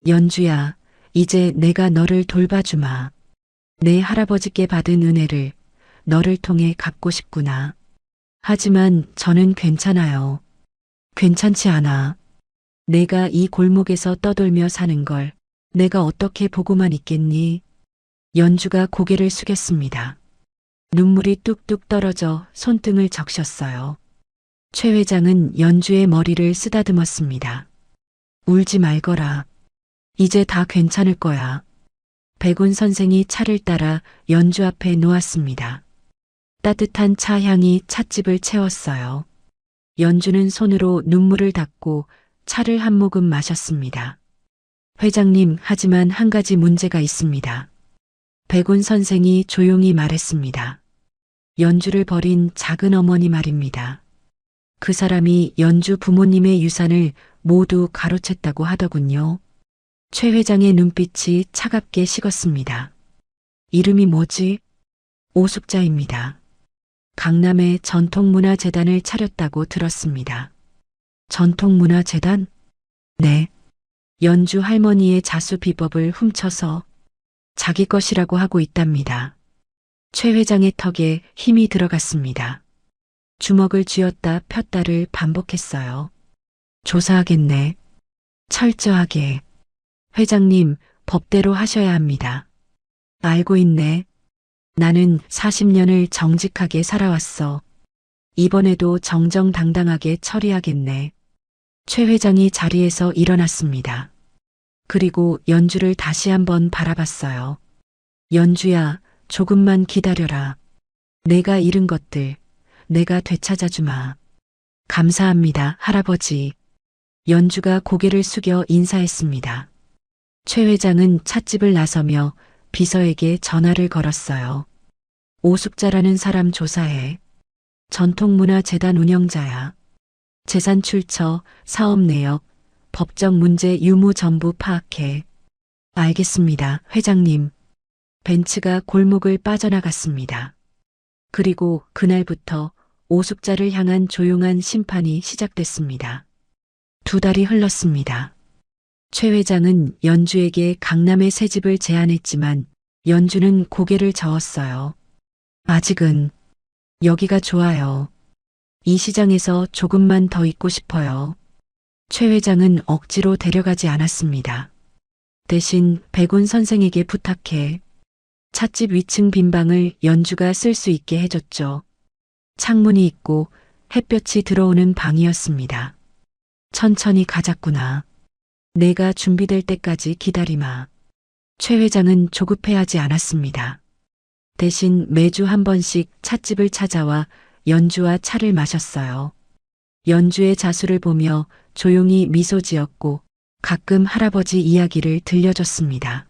연주야, 이제 내가 너를 돌봐주마. 내 할아버지께 받은 은혜를 너를 통해 갚고 싶구나. 하지만 저는 괜찮아요. 괜찮지 않아. 내가 이 골목에서 떠돌며 사는 걸 내가 어떻게 보고만 있겠니? 연주가 고개를 숙였습니다. 눈물이 뚝뚝 떨어져 손등을 적셨어요. 최 회장은 연주의 머리를 쓰다듬었습니다. 울지 말거라. 이제 다 괜찮을 거야. 백운 선생이 차를 따라 연주 앞에 놓았습니다. 따뜻한 차 향이 찻집을 채웠어요. 연주는 손으로 눈물을 닦고 차를 한 모금 마셨습니다. 회장님, 하지만 한 가지 문제가 있습니다. 백운 선생이 조용히 말했습니다. 연주를 버린 작은 어머니 말입니다. 그 사람이 연주 부모님의 유산을 모두 가로챘다고 하더군요. 최 회장의 눈빛이 차갑게 식었습니다. 이름이 뭐지? 오숙자입니다. 강남에 전통문화재단을 차렸다고 들었습니다. 전통문화재단? 네. 연주 할머니의 자수 비법을 훔쳐서 자기 것이라고 하고 있답니다. 최 회장의 턱에 힘이 들어갔습니다. 주먹을 쥐었다 폈다를 반복했어요. 조사하겠네. 철저하게. 회장님, 법대로 하셔야 합니다. 알고 있네. 나는 40년을 정직하게 살아왔어. 이번에도 정정당당하게 처리하겠네. 최 회장이 자리에서 일어났습니다. 그리고 연주를 다시 한번 바라봤어요. 연주야, 조금만 기다려라. 내가 잃은 것들, 내가 되찾아주마. 감사합니다, 할아버지. 연주가 고개를 숙여 인사했습니다. 최 회장은 찻집을 나서며 비서에게 전화를 걸었어요. 오숙자라는 사람 조사해. 전통문화재단 운영자야. 재산 출처, 사업 내역, 법적 문제 유무 전부 파악해. 알겠습니다, 회장님. 벤츠가 골목을 빠져나갔습니다. 그리고 그날부터 오숙자를 향한 조용한 심판이 시작됐습니다. 2달이 흘렀습니다. 최 회장은 연주에게 강남의 새 집을 제안했지만 연주는 고개를 저었어요. 아직은 여기가 좋아요. 이 시장에서 조금만 더 있고 싶어요. 최 회장은 억지로 데려가지 않았습니다. 대신 백운 선생에게 부탁해 찻집 위층 빈방을 연주가 쓸 수 있게 해줬죠. 창문이 있고 햇볕이 들어오는 방이었습니다. 천천히 가자꾸나. 내가 준비될 때까지 기다리마. 최 회장은 조급해하지 않았습니다. 대신 매주 한 번씩 찻집을 찾아와 연주와 차를 마셨어요. 연주의 자수를 보며 조용히 미소 지었고 가끔 할아버지 이야기를 들려줬습니다.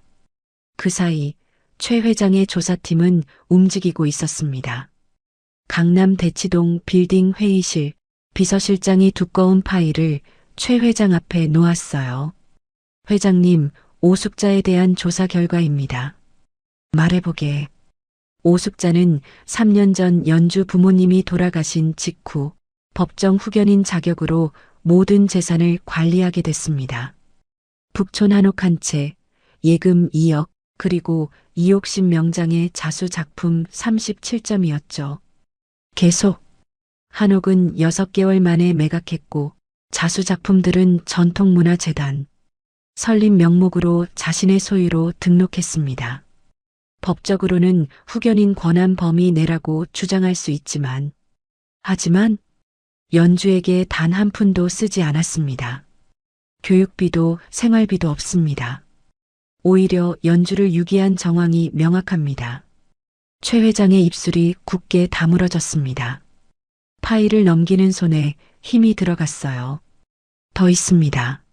그 사이 최 회장의 조사팀은 움직이고 있었습니다. 강남 대치동 빌딩 회의실, 비서실장이 두꺼운 파일을 최 회장 앞에 놓았어요. 회장님, 오숙자에 대한 조사 결과입니다. 말해보게. 오숙자는 3년 전 연주 부모님이 돌아가신 직후 법정 후견인 자격으로 모든 재산을 관리하게 됐습니다. 북촌 한옥 한 채, 예금 2억, 그리고 이옥신 명장의 자수 작품 37점이었죠. 계속. 한옥은 6개월 만에 매각했고 자수 작품들은 전통문화재단, 설립 명목으로 자신의 소유로 등록했습니다. 법적으로는 후견인 권한 범위 내라고 주장할 수 있지만, 하지만 연주에게 단 한 푼도 쓰지 않았습니다. 교육비도 생활비도 없습니다. 오히려 연주를 유기한 정황이 명확합니다. 최 회장의 입술이 굳게 다물어졌습니다. 파일을 넘기는 손에 힘이 들어갔어요. 더 있습니다.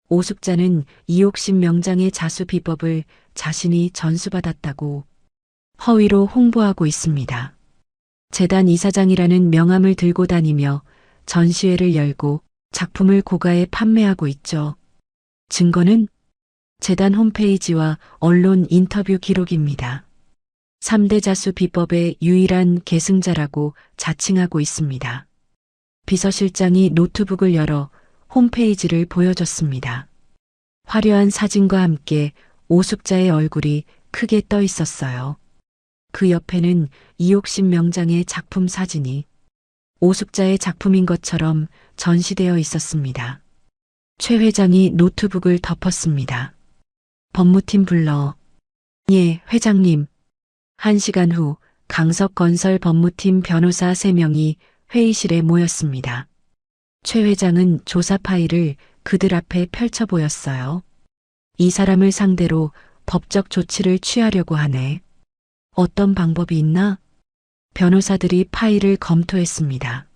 오숙자는 이옥신 명장의 자수 비법을 자신이 전수받았다고 허위로 홍보하고 있습니다. 재단 이사장이라는 명함을 들고 다니며 전시회를 열고 작품을 고가에 판매하고 있죠. 증거는 재단 홈페이지와 언론 인터뷰 기록입니다. 3대 자수 비법의 유일한 계승자라고 자칭하고 있습니다. 비서실장이 노트북을 열어 홈페이지를 보여줬습니다. 화려한 사진과 함께 오숙자의 얼굴이 크게 떠 있었어요. 그 옆에는 이옥신 명장의 작품 사진이 오숙자의 작품인 것처럼 전시되어 있었습니다. 최 회장이 노트북을 덮었습니다. 법무팀 불러. 예, 회장님. 1시간 후 강석건설 법무팀 변호사 3명이 회의실에 모였습니다. 최 회장은 조사 파일을 그들 앞에 펼쳐 보였어요. 이 사람을 상대로 법적 조치를 취하려고 하네. 어떤 방법이 있나? 변호사들이 파일을 검토했습니다.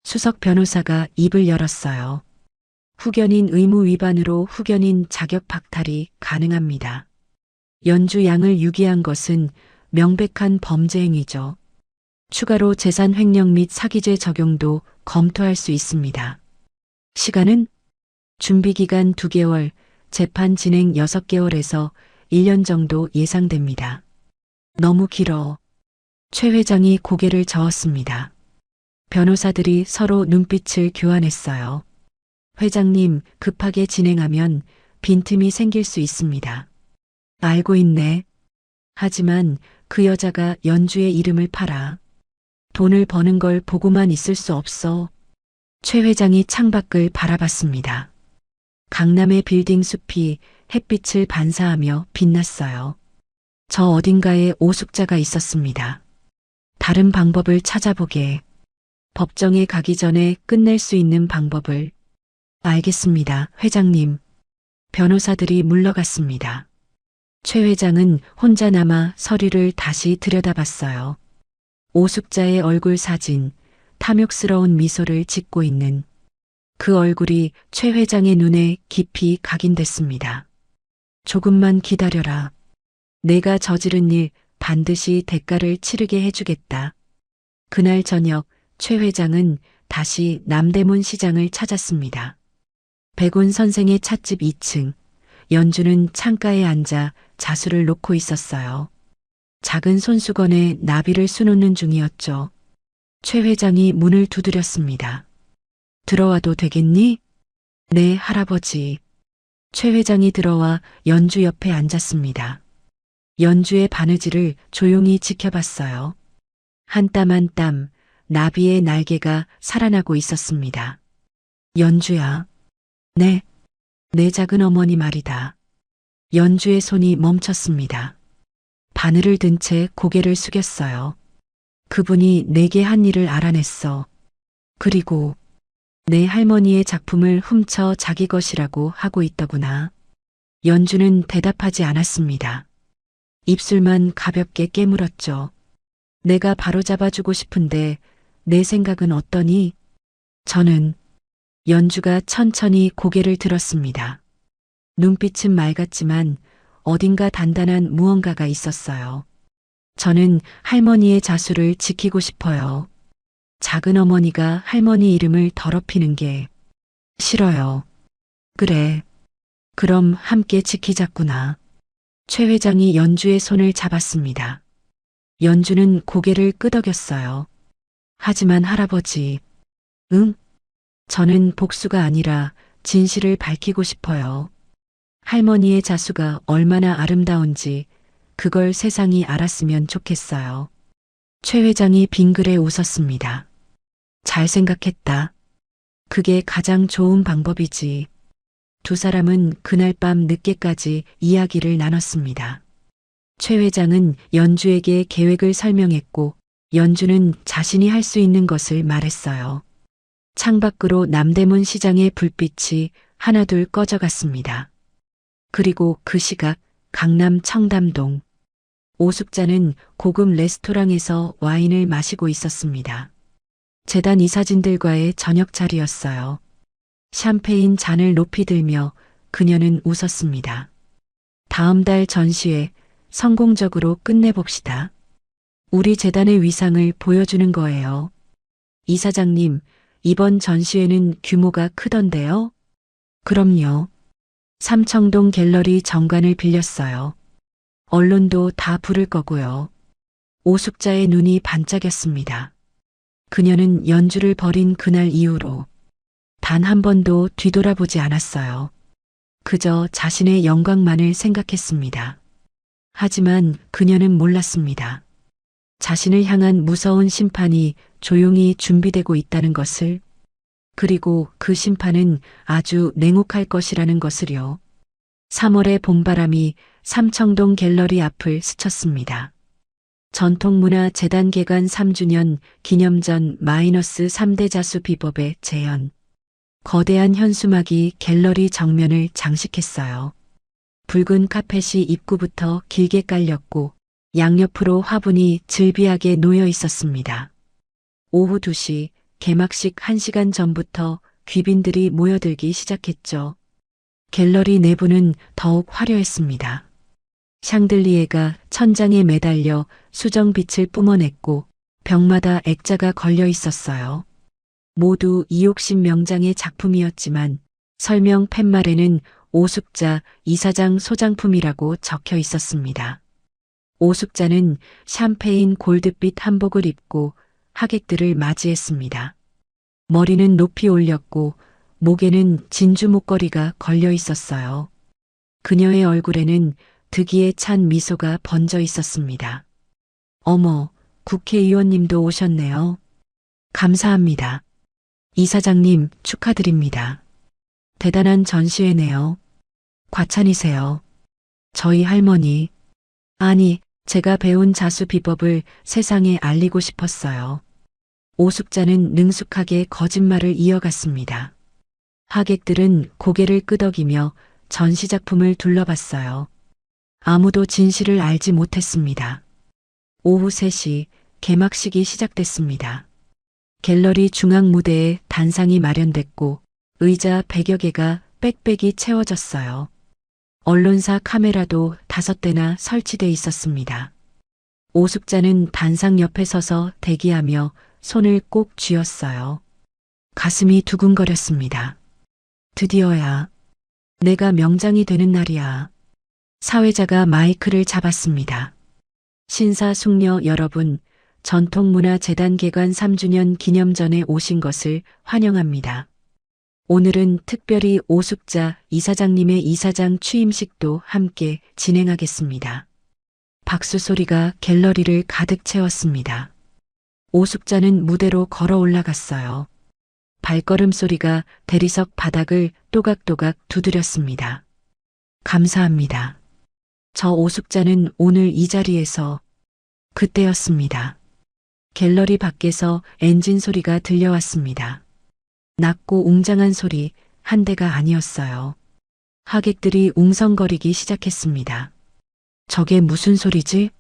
수석 변호사가 입을 열었어요. 후견인 의무 위반으로 후견인 자격 박탈이 가능합니다. 연주 양을 유기한 것은 명백한 범죄 행위죠. 추가로 재산 횡령 및 사기죄 적용도 검토할 수 있습니다. 시간은 준비기간 2개월, 재판 진행 6개월에서 1년 정도 예상됩니다. 너무 길어. 최 회장이 고개를 저었습니다. 변호사들이 서로 눈빛을 교환했어요. 회장님, 급하게 진행하면 빈틈이 생길 수 있습니다. 알고 있네. 하지만 그 여자가 연주의 이름을 팔아. 돈을 버는 걸 보고만 있을 수 없어. 최 회장이 창밖을 바라봤습니다. 강남의 빌딩 숲이 햇빛을 반사하며 빛났어요. 저 어딘가에 오숙자가 있었습니다. 다른 방법을 찾아보게. 법정에 가기 전에 끝낼 수 있는 방법을. 알겠습니다, 회장님. 변호사들이 물러갔습니다. 최 회장은 혼자 남아 서류를 다시 들여다봤어요. 오숙자의 얼굴 사진, 탐욕스러운 미소를 짓고 있는 그 얼굴이 최 회장의 눈에 깊이 각인됐습니다. 조금만 기다려라. 내가 저지른 일 반드시 대가를 치르게 해주겠다. 그날 저녁 최 회장은 다시 남대문 시장을 찾았습니다. 백운 선생의 찻집 2층, 연주는 창가에 앉아 자수를 놓고 있었어요. 작은 손수건에 나비를 수놓는 중이었죠. 최 회장이 문을 두드렸습니다. 들어와도 되겠니? 네, 할아버지. 최 회장이 들어와 연주 옆에 앉았습니다. 연주의 바느질을 조용히 지켜봤어요. 한 땀 한 땀 나비의 날개가 살아나고 있었습니다. 연주야. 네. 내 작은 어머니 말이다. 연주의 손이 멈췄습니다. 바늘을 든 채 고개를 숙였어요. 그분이 내게 한 일을 알아냈어. 그리고 내 할머니의 작품을 훔쳐 자기 것이라고 하고 있더구나. 연주는 대답하지 않았습니다. 입술만 가볍게 깨물었죠. 내가 바로잡아주고 싶은데 내 생각은 어떠니? 저는 연주가 천천히 고개를 들었습니다. 눈빛은 맑았지만 어딘가 단단한 무언가가 있었어요. 저는 할머니의 자수를 지키고 싶어요. 작은 어머니가 할머니 이름을 더럽히는 게 싫어요. 그래. 그럼 함께 지키자꾸나. 최 회장이 연주의 손을 잡았습니다. 연주는 고개를 끄덕였어요. 하지만 할아버지, 응? 저는 복수가 아니라 진실을 밝히고 싶어요. 할머니의 자수가 얼마나 아름다운지 그걸 세상이 알았으면 좋겠어요. 최 회장이 빙그레 웃었습니다. 잘 생각했다. 그게 가장 좋은 방법이지. 두 사람은 그날 밤 늦게까지 이야기를 나눴습니다. 최 회장은 연주에게 계획을 설명했고 연주는 자신이 할 수 있는 것을 말했어요. 창밖으로 남대문 시장의 불빛이 하나둘 꺼져갔습니다. 그리고 그 시각 강남 청담동. 오숙자는 고급 레스토랑에서 와인을 마시고 있었습니다. 재단 이사진들과의 저녁 자리였어요. 샴페인 잔을 높이 들며 그녀는 웃었습니다. 다음 달 전시회 성공적으로 끝내봅시다. 우리 재단의 위상을 보여주는 거예요. 이사장님, 이번 전시회는 규모가 크던데요? 그럼요. 삼청동 갤러리 정관을 빌렸어요. 언론도 다 부를 거고요. 오숙자의 눈이 반짝였습니다. 그녀는 연주를 벌인 그날 이후로 단 한 번도 뒤돌아보지 않았어요. 그저 자신의 영광만을 생각했습니다. 하지만 그녀는 몰랐습니다. 자신을 향한 무서운 심판이 조용히 준비되고 있다는 것을, 그리고 그 심판은 아주 냉혹할 것이라는 것을요. 3월의 봄바람이 삼청동 갤러리 앞을 스쳤습니다. 전통문화재단 개관 3주년 기념전 -3대 자수 비법의 재현. 거대한 현수막이 갤러리 정면을 장식했어요. 붉은 카펫이 입구부터 길게 깔렸고 양옆으로 화분이 즐비하게 놓여 있었습니다. 오후 2시, 개막식 1시간 전부터 귀빈들이 모여들기 시작했죠. 갤러리 내부는 더욱 화려했습니다. 샹들리에가 천장에 매달려 수정빛을 뿜어냈고 벽마다 액자가 걸려 있었어요. 모두 이옥신 명장의 작품이었지만 설명 팻말에는 오숙자 이사장 소장품이라고 적혀 있었습니다. 오숙자는 샴페인 골드빛 한복을 입고 하객들을 맞이했습니다. 머리는 높이 올렸고 목에는 진주 목걸이가 걸려 있었어요. 그녀의 얼굴에는 득이에 찬 미소가 번져 있었습니다. 어머, 국회의원님도 오셨네요. 감사합니다. 이사장님 축하드립니다. 대단한 전시회네요. 과찬이세요. 저희 할머니. 아니, 제가 배운 자수 비법을 세상에 알리고 싶었어요. 오숙자는 능숙하게 거짓말을 이어갔습니다. 하객들은 고개를 끄덕이며 전시작품을 둘러봤어요. 아무도 진실을 알지 못했습니다. 오후 3시 개막식이 시작됐습니다. 갤러리 중앙 무대에 단상이 마련됐고 의자 100여 개가 빽빽이 채워졌어요. 언론사 카메라도 5대나 설치돼 있었습니다. 오숙자는 단상 옆에 서서 대기하며 손을 꼭 쥐었어요. 가슴이 두근거렸습니다. 드디어야. 내가 명장이 되는 날이야. 사회자가 마이크를 잡았습니다. 신사숙녀 여러분, 전통문화재단 개관 3주년 기념전에 오신 것을 환영합니다. 오늘은 특별히 오숙자 이사장님의 이사장 취임식도 함께 진행하겠습니다. 박수 소리가 갤러리를 가득 채웠습니다. 오숙자는 무대로 걸어 올라갔어요. 발걸음 소리가 대리석 바닥을 또각또각 두드렸습니다. 감사합니다. 저 오숙자는 오늘 이 자리에서 그때였습니다. 갤러리 밖에서 엔진 소리가 들려왔습니다. 낮고 웅장한 소리 한 대가 아니었어요. 하객들이 웅성거리기 시작했습니다. 저게 무슨 소리지?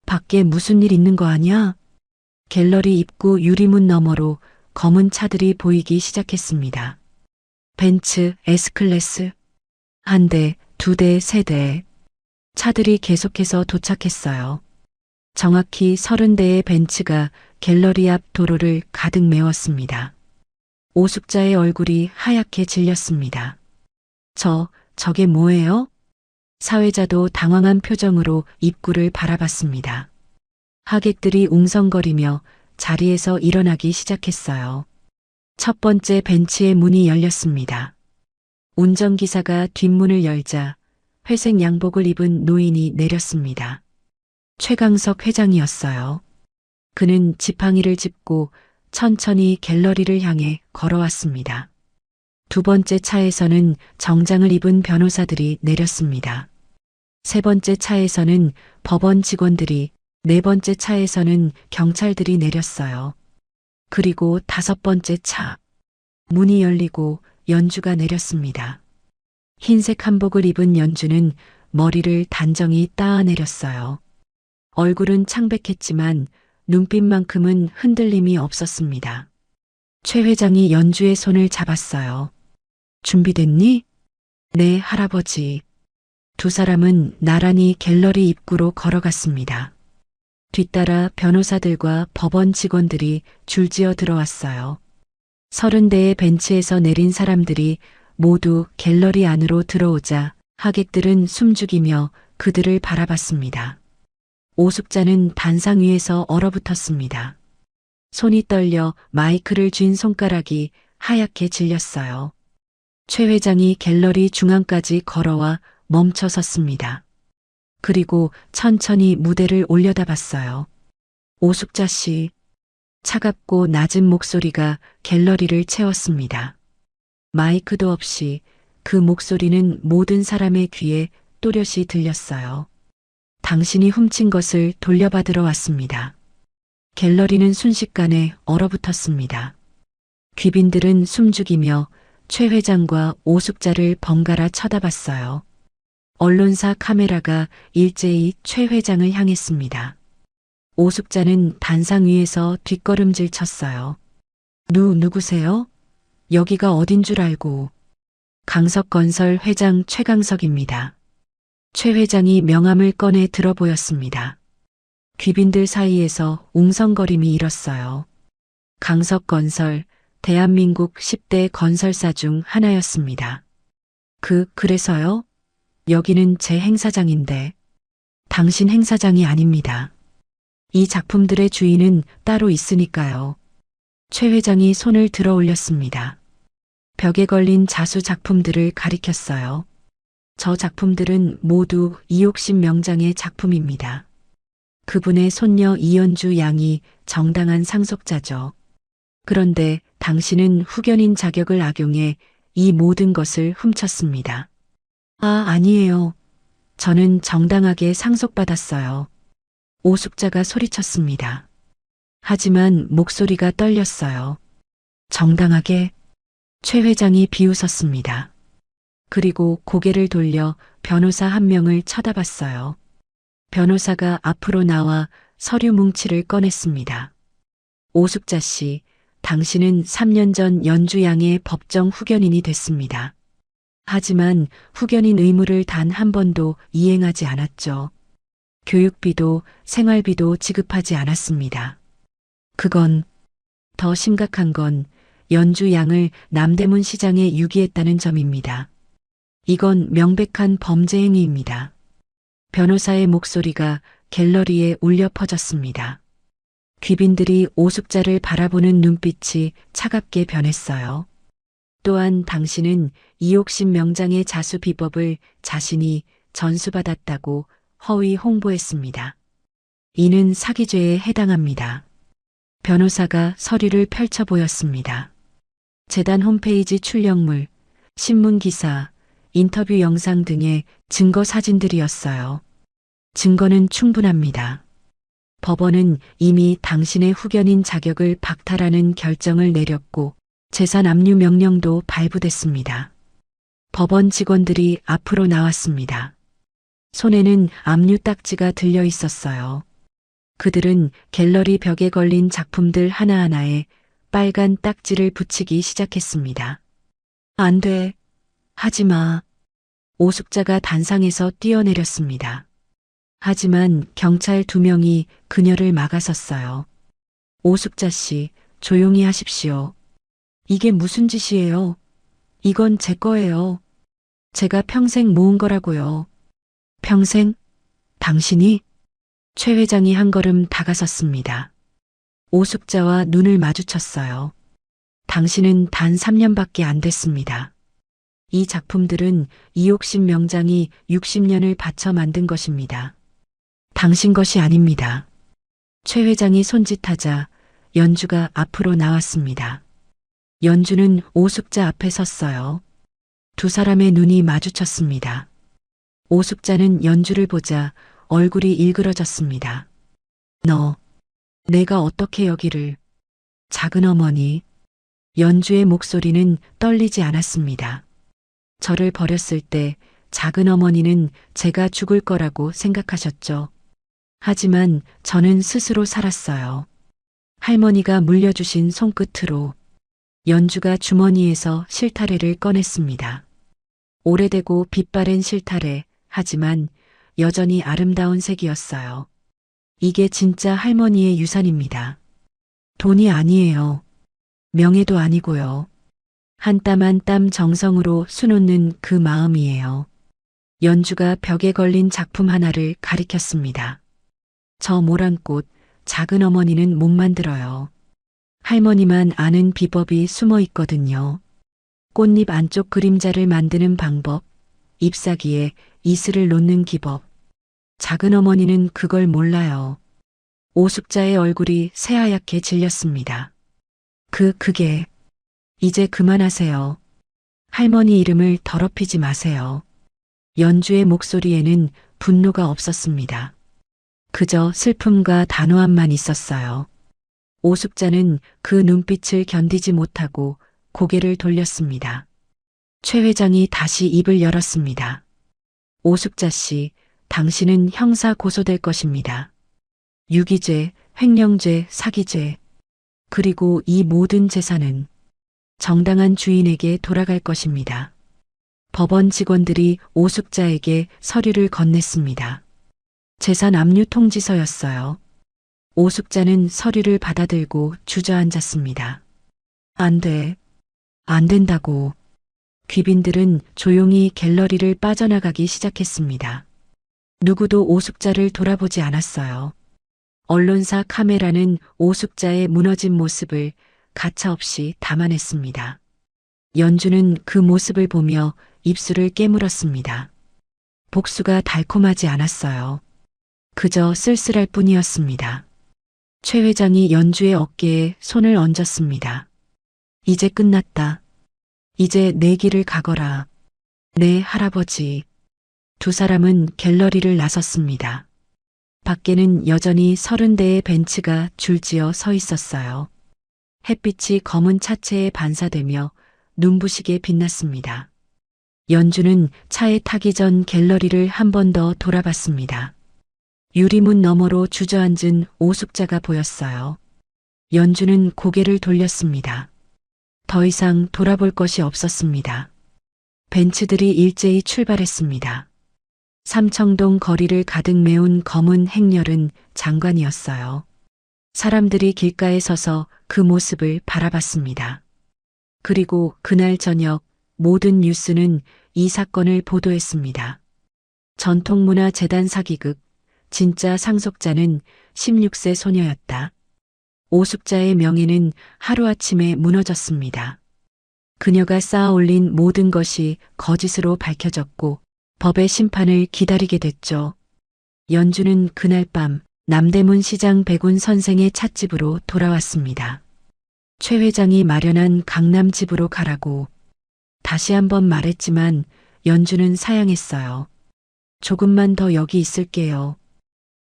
밖에 무슨 일 있는 거 아니야? 갤러리 입구 유리문 너머로 검은 차들이 보이기 시작했습니다. 벤츠, S클래스. 1대, 2대, 3대. 차들이 계속해서 도착했어요. 정확히 30대의 벤츠가 갤러리 앞 도로를 가득 메웠습니다. 오숙자의 얼굴이 하얗게 질렸습니다. 저게 뭐예요? 사회자도 당황한 표정으로 입구를 바라봤습니다. 하객들이 웅성거리며 자리에서 일어나기 시작했어요. 첫 번째 벤츠의 문이 열렸습니다. 운전기사가 뒷문을 열자 회색 양복을 입은 노인이 내렸습니다. 최강석 회장이었어요. 그는 지팡이를 짚고 천천히 갤러리를 향해 걸어왔습니다. 두 번째 차에서는 정장을 입은 변호사들이 내렸습니다. 세 번째 차에서는 법원 직원들이, 네 번째 차에서는 경찰들이 내렸어요. 그리고 5번째 차. 문이 열리고 연주가 내렸습니다. 흰색 한복을 입은 연주는 머리를 단정히 따아내렸어요. 얼굴은 창백했지만 눈빛만큼은 흔들림이 없었습니다. 최 회장이 연주의 손을 잡았어요. 준비됐니? 네, 할아버지. 두 사람은 나란히 갤러리 입구로 걸어갔습니다. 뒤따라 변호사들과 법원 직원들이 줄지어 들어왔어요. 30대의 벤츠에서 내린 사람들이 모두 갤러리 안으로 들어오자 하객들은 숨죽이며 그들을 바라봤습니다. 오숙자는 단상 위에서 얼어붙었습니다. 손이 떨려 마이크를 쥔 손가락이 하얗게 질렸어요. 최 회장이 갤러리 중앙까지 걸어와 멈춰 섰습니다. 그리고 천천히 무대를 올려다봤어요. 오숙자 씨. 차갑고 낮은 목소리가 갤러리를 채웠습니다. 마이크도 없이 그 목소리는 모든 사람의 귀에 또렷이 들렸어요. 당신이 훔친 것을 돌려받으러 왔습니다. 갤러리는 순식간에 얼어붙었습니다. 귀빈들은 숨죽이며 최 회장과 오숙자를 번갈아 쳐다봤어요. 언론사 카메라가 일제히 최 회장을 향했습니다. 오숙자는 단상 위에서 뒷걸음질 쳤어요. 누구세요? 여기가 어딘 줄 알고. 강석건설 회장 최강석입니다. 최 회장이 명함을 꺼내 들어 보였습니다. 귀빈들 사이에서 웅성거림이 일었어요. 강석건설, 대한민국 10대 건설사 중 하나였습니다. 그래서요? 여기는 제 행사장인데. 당신 행사장이 아닙니다. 이 작품들의 주인은 따로 있으니까요. 최 회장이 손을 들어 올렸습니다. 벽에 걸린 자수 작품들을 가리켰어요. 저 작품들은 모두 이옥신 명장의 작품입니다. 그분의 손녀 이연주 양이 정당한 상속자죠. 그런데 당신은 후견인 자격을 악용해 이 모든 것을 훔쳤습니다. 아니에요. 저는 정당하게 상속받았어요. 오숙자가 소리쳤습니다. 하지만 목소리가 떨렸어요. 정당하게? 최 회장이 비웃었습니다. 그리고 고개를 돌려 변호사 한 명을 쳐다봤어요. 변호사가 앞으로 나와 서류 뭉치를 꺼냈습니다. 오숙자 씨, 당신은 3년 전 연주 양의 법정 후견인이 됐습니다. 하지만 후견인 의무를 단 한 번도 이행하지 않았죠. 교육비도 생활비도 지급하지 않았습니다. 그건 더 심각한 건 연주 양을 남대문 시장에 유기했다는 점입니다. 이건 명백한 범죄 행위입니다. 변호사의 목소리가 갤러리에 울려 퍼졌습니다. 귀빈들이 오숙자를 바라보는 눈빛이 차갑게 변했어요. 또한 당신은 이옥신 명장의 자수 비법을 자신이 전수받았다고 허위 홍보했습니다. 이는 사기죄에 해당합니다. 변호사가 서류를 펼쳐 보였습니다. 재단 홈페이지 출력물, 신문 기사, 인터뷰 영상 등의 증거 사진들이었어요. 증거는 충분합니다. 법원은 이미 당신의 후견인 자격을 박탈하는 결정을 내렸고 재산 압류 명령도 발부됐습니다. 법원 직원들이 앞으로 나왔습니다. 손에는 압류 딱지가 들려 있었어요. 그들은 갤러리 벽에 걸린 작품들 하나하나에 빨간 딱지를 붙이기 시작했습니다. 안 돼. 하지 마. 오숙자가 단상에서 뛰어내렸습니다. 하지만 경찰 2명이 그녀를 막아섰어요. 오숙자 씨, 조용히 하십시오. 이게 무슨 짓이에요? 이건 제 거예요. 제가 평생 모은 거라고요. 평생? 당신이? 최 회장이 한 걸음 다가섰습니다. 오숙자와 눈을 마주쳤어요. 당신은 단 3년밖에 안 됐습니다. 이 작품들은 이옥신 명장이 60년을 바쳐 만든 것입니다. 당신 것이 아닙니다. 최 회장이 손짓하자 연주가 앞으로 나왔습니다. 연주는 오숙자 앞에 섰어요. 두 사람의 눈이 마주쳤습니다. 오숙자는 연주를 보자 얼굴이 일그러졌습니다. 내가 어떻게 여기를... 작은 어머니. 연주의 목소리는 떨리지 않았습니다. 저를 버렸을 때 작은 어머니는 제가 죽을 거라고 생각하셨죠. 하지만 저는 스스로 살았어요. 할머니가 물려주신 손끝으로. 연주가 주머니에서 실타래를 꺼냈습니다. 오래되고 빛바랜 실타래, 하지만 여전히 아름다운 색이었어요. 이게 진짜 할머니의 유산입니다. 돈이 아니에요. 명예도 아니고요. 한 땀 한 땀 정성으로 수놓는 그 마음이에요. 연주가 벽에 걸린 작품 하나를 가리켰습니다. 저 모란꽃, 작은 어머니는 못 만들어요. 할머니만 아는 비법이 숨어 있거든요. 꽃잎 안쪽 그림자를 만드는 방법, 잎사귀에 이슬을 놓는 기법. 작은 어머니는 그걸 몰라요. 오숙자의 얼굴이 새하얗게 질렸습니다. 그게... 이제 그만하세요. 할머니 이름을 더럽히지 마세요. 연주의 목소리에는 분노가 없었습니다. 그저 슬픔과 단호함만 있었어요. 오숙자는 그 눈빛을 견디지 못하고 고개를 돌렸습니다. 최 회장이 다시 입을 열었습니다. 오숙자 씨, 당신은 형사 고소될 것입니다. 유기죄, 횡령죄, 사기죄, 그리고 이 모든 재산은 정당한 주인에게 돌아갈 것입니다. 법원 직원들이 오숙자에게 서류를 건넸습니다. 재산 압류 통지서였어요. 오숙자는 서류를 받아들고 주저앉았습니다. 안 돼. 안 된다고. 귀빈들은 조용히 갤러리를 빠져나가기 시작했습니다. 누구도 오숙자를 돌아보지 않았어요. 언론사 카메라는 오숙자의 무너진 모습을 가차없이 담아냈습니다. 연주는 그 모습을 보며 입술을 깨물었습니다. 복수가 달콤하지 않았어요. 그저 쓸쓸할 뿐이었습니다. 최 회장이 연주의 어깨에 손을 얹었습니다. 이제 끝났다. 이제 내 길을 가거라. 네, 할아버지. 두 사람은 갤러리를 나섰습니다. 밖에는 여전히 30대의 벤츠가 줄지어 서 있었어요. 햇빛이 검은 차체에 반사되며 눈부시게 빛났습니다. 연주는 차에 타기 전 갤러리를 한 번 더 돌아봤습니다. 유리문 너머로 주저앉은 오숙자가 보였어요. 연주는 고개를 돌렸습니다. 더 이상 돌아볼 것이 없었습니다. 벤츠들이 일제히 출발했습니다. 삼청동 거리를 가득 메운 검은 행렬은 장관이었어요. 사람들이 길가에 서서 그 모습을 바라봤습니다. 그리고 그날 저녁 모든 뉴스는 이 사건을 보도했습니다. 전통문화재단 사기극, 진짜 상속자는 16세 소녀였다. 오숙자의 명예는 하루아침에 무너졌습니다. 그녀가 쌓아올린 모든 것이 거짓으로 밝혀졌고 법의 심판을 기다리게 됐죠. 연주는 그날 밤 남대문 시장 백운 선생의 찻집으로 돌아왔습니다. 최 회장이 마련한 강남집으로 가라고. 다시 한번 말했지만 연주는 사양했어요. 조금만 더 여기 있을게요.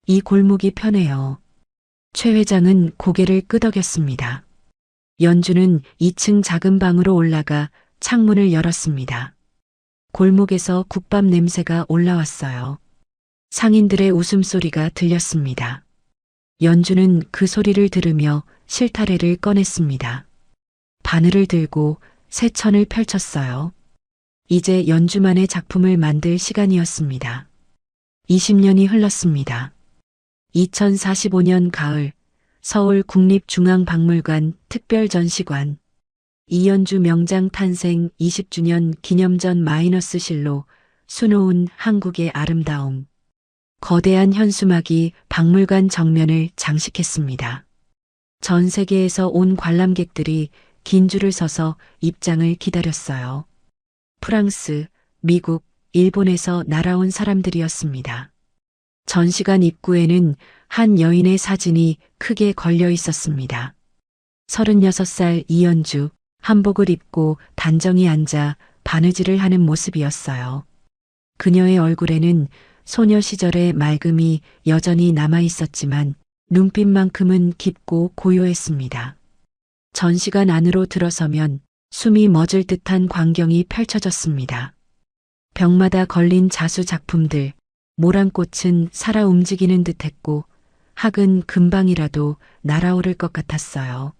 이 골목이 편해요. 최 회장은 고개를 끄덕였습니다. 연주는 2층 작은 방으로 올라가 창문을 열었습니다. 골목에서 국밥 냄새가 올라왔어요. 상인들의 웃음소리가 들렸습니다. 연주는 그 소리를 들으며 실타래를 꺼냈습니다. 바늘을 들고 새 천을 펼쳤어요. 이제 연주만의 작품을 만들 시간이었습니다. 20년이 흘렀습니다. 2045년 가을 서울 국립중앙박물관 특별전시관 이연주 명장 탄생 20주년 기념전 마이너스 실로 수놓은 한국의 아름다움. 거대한 현수막이 박물관 정면을 장식했습니다. 전 세계에서 온 관람객들이 긴 줄을 서서 입장을 기다렸어요. 프랑스, 미국, 일본에서 날아온 사람들이었습니다. 전시관 입구에는 한 여인의 사진이 크게 걸려 있었습니다. 36살 이연주, 한복을 입고 단정히 앉아 바느질을 하는 모습이었어요. 그녀의 얼굴에는 소녀 시절의 맑음이 여전히 남아 있었지만 눈빛만큼은 깊고 고요했습니다. 전시관 안으로 들어서면 숨이 멎을 듯한 광경이 펼쳐졌습니다. 벽마다 걸린 자수 작품들, 모란꽃은 살아 움직이는 듯했고 학은 금방이라도 날아오를 것 같았어요.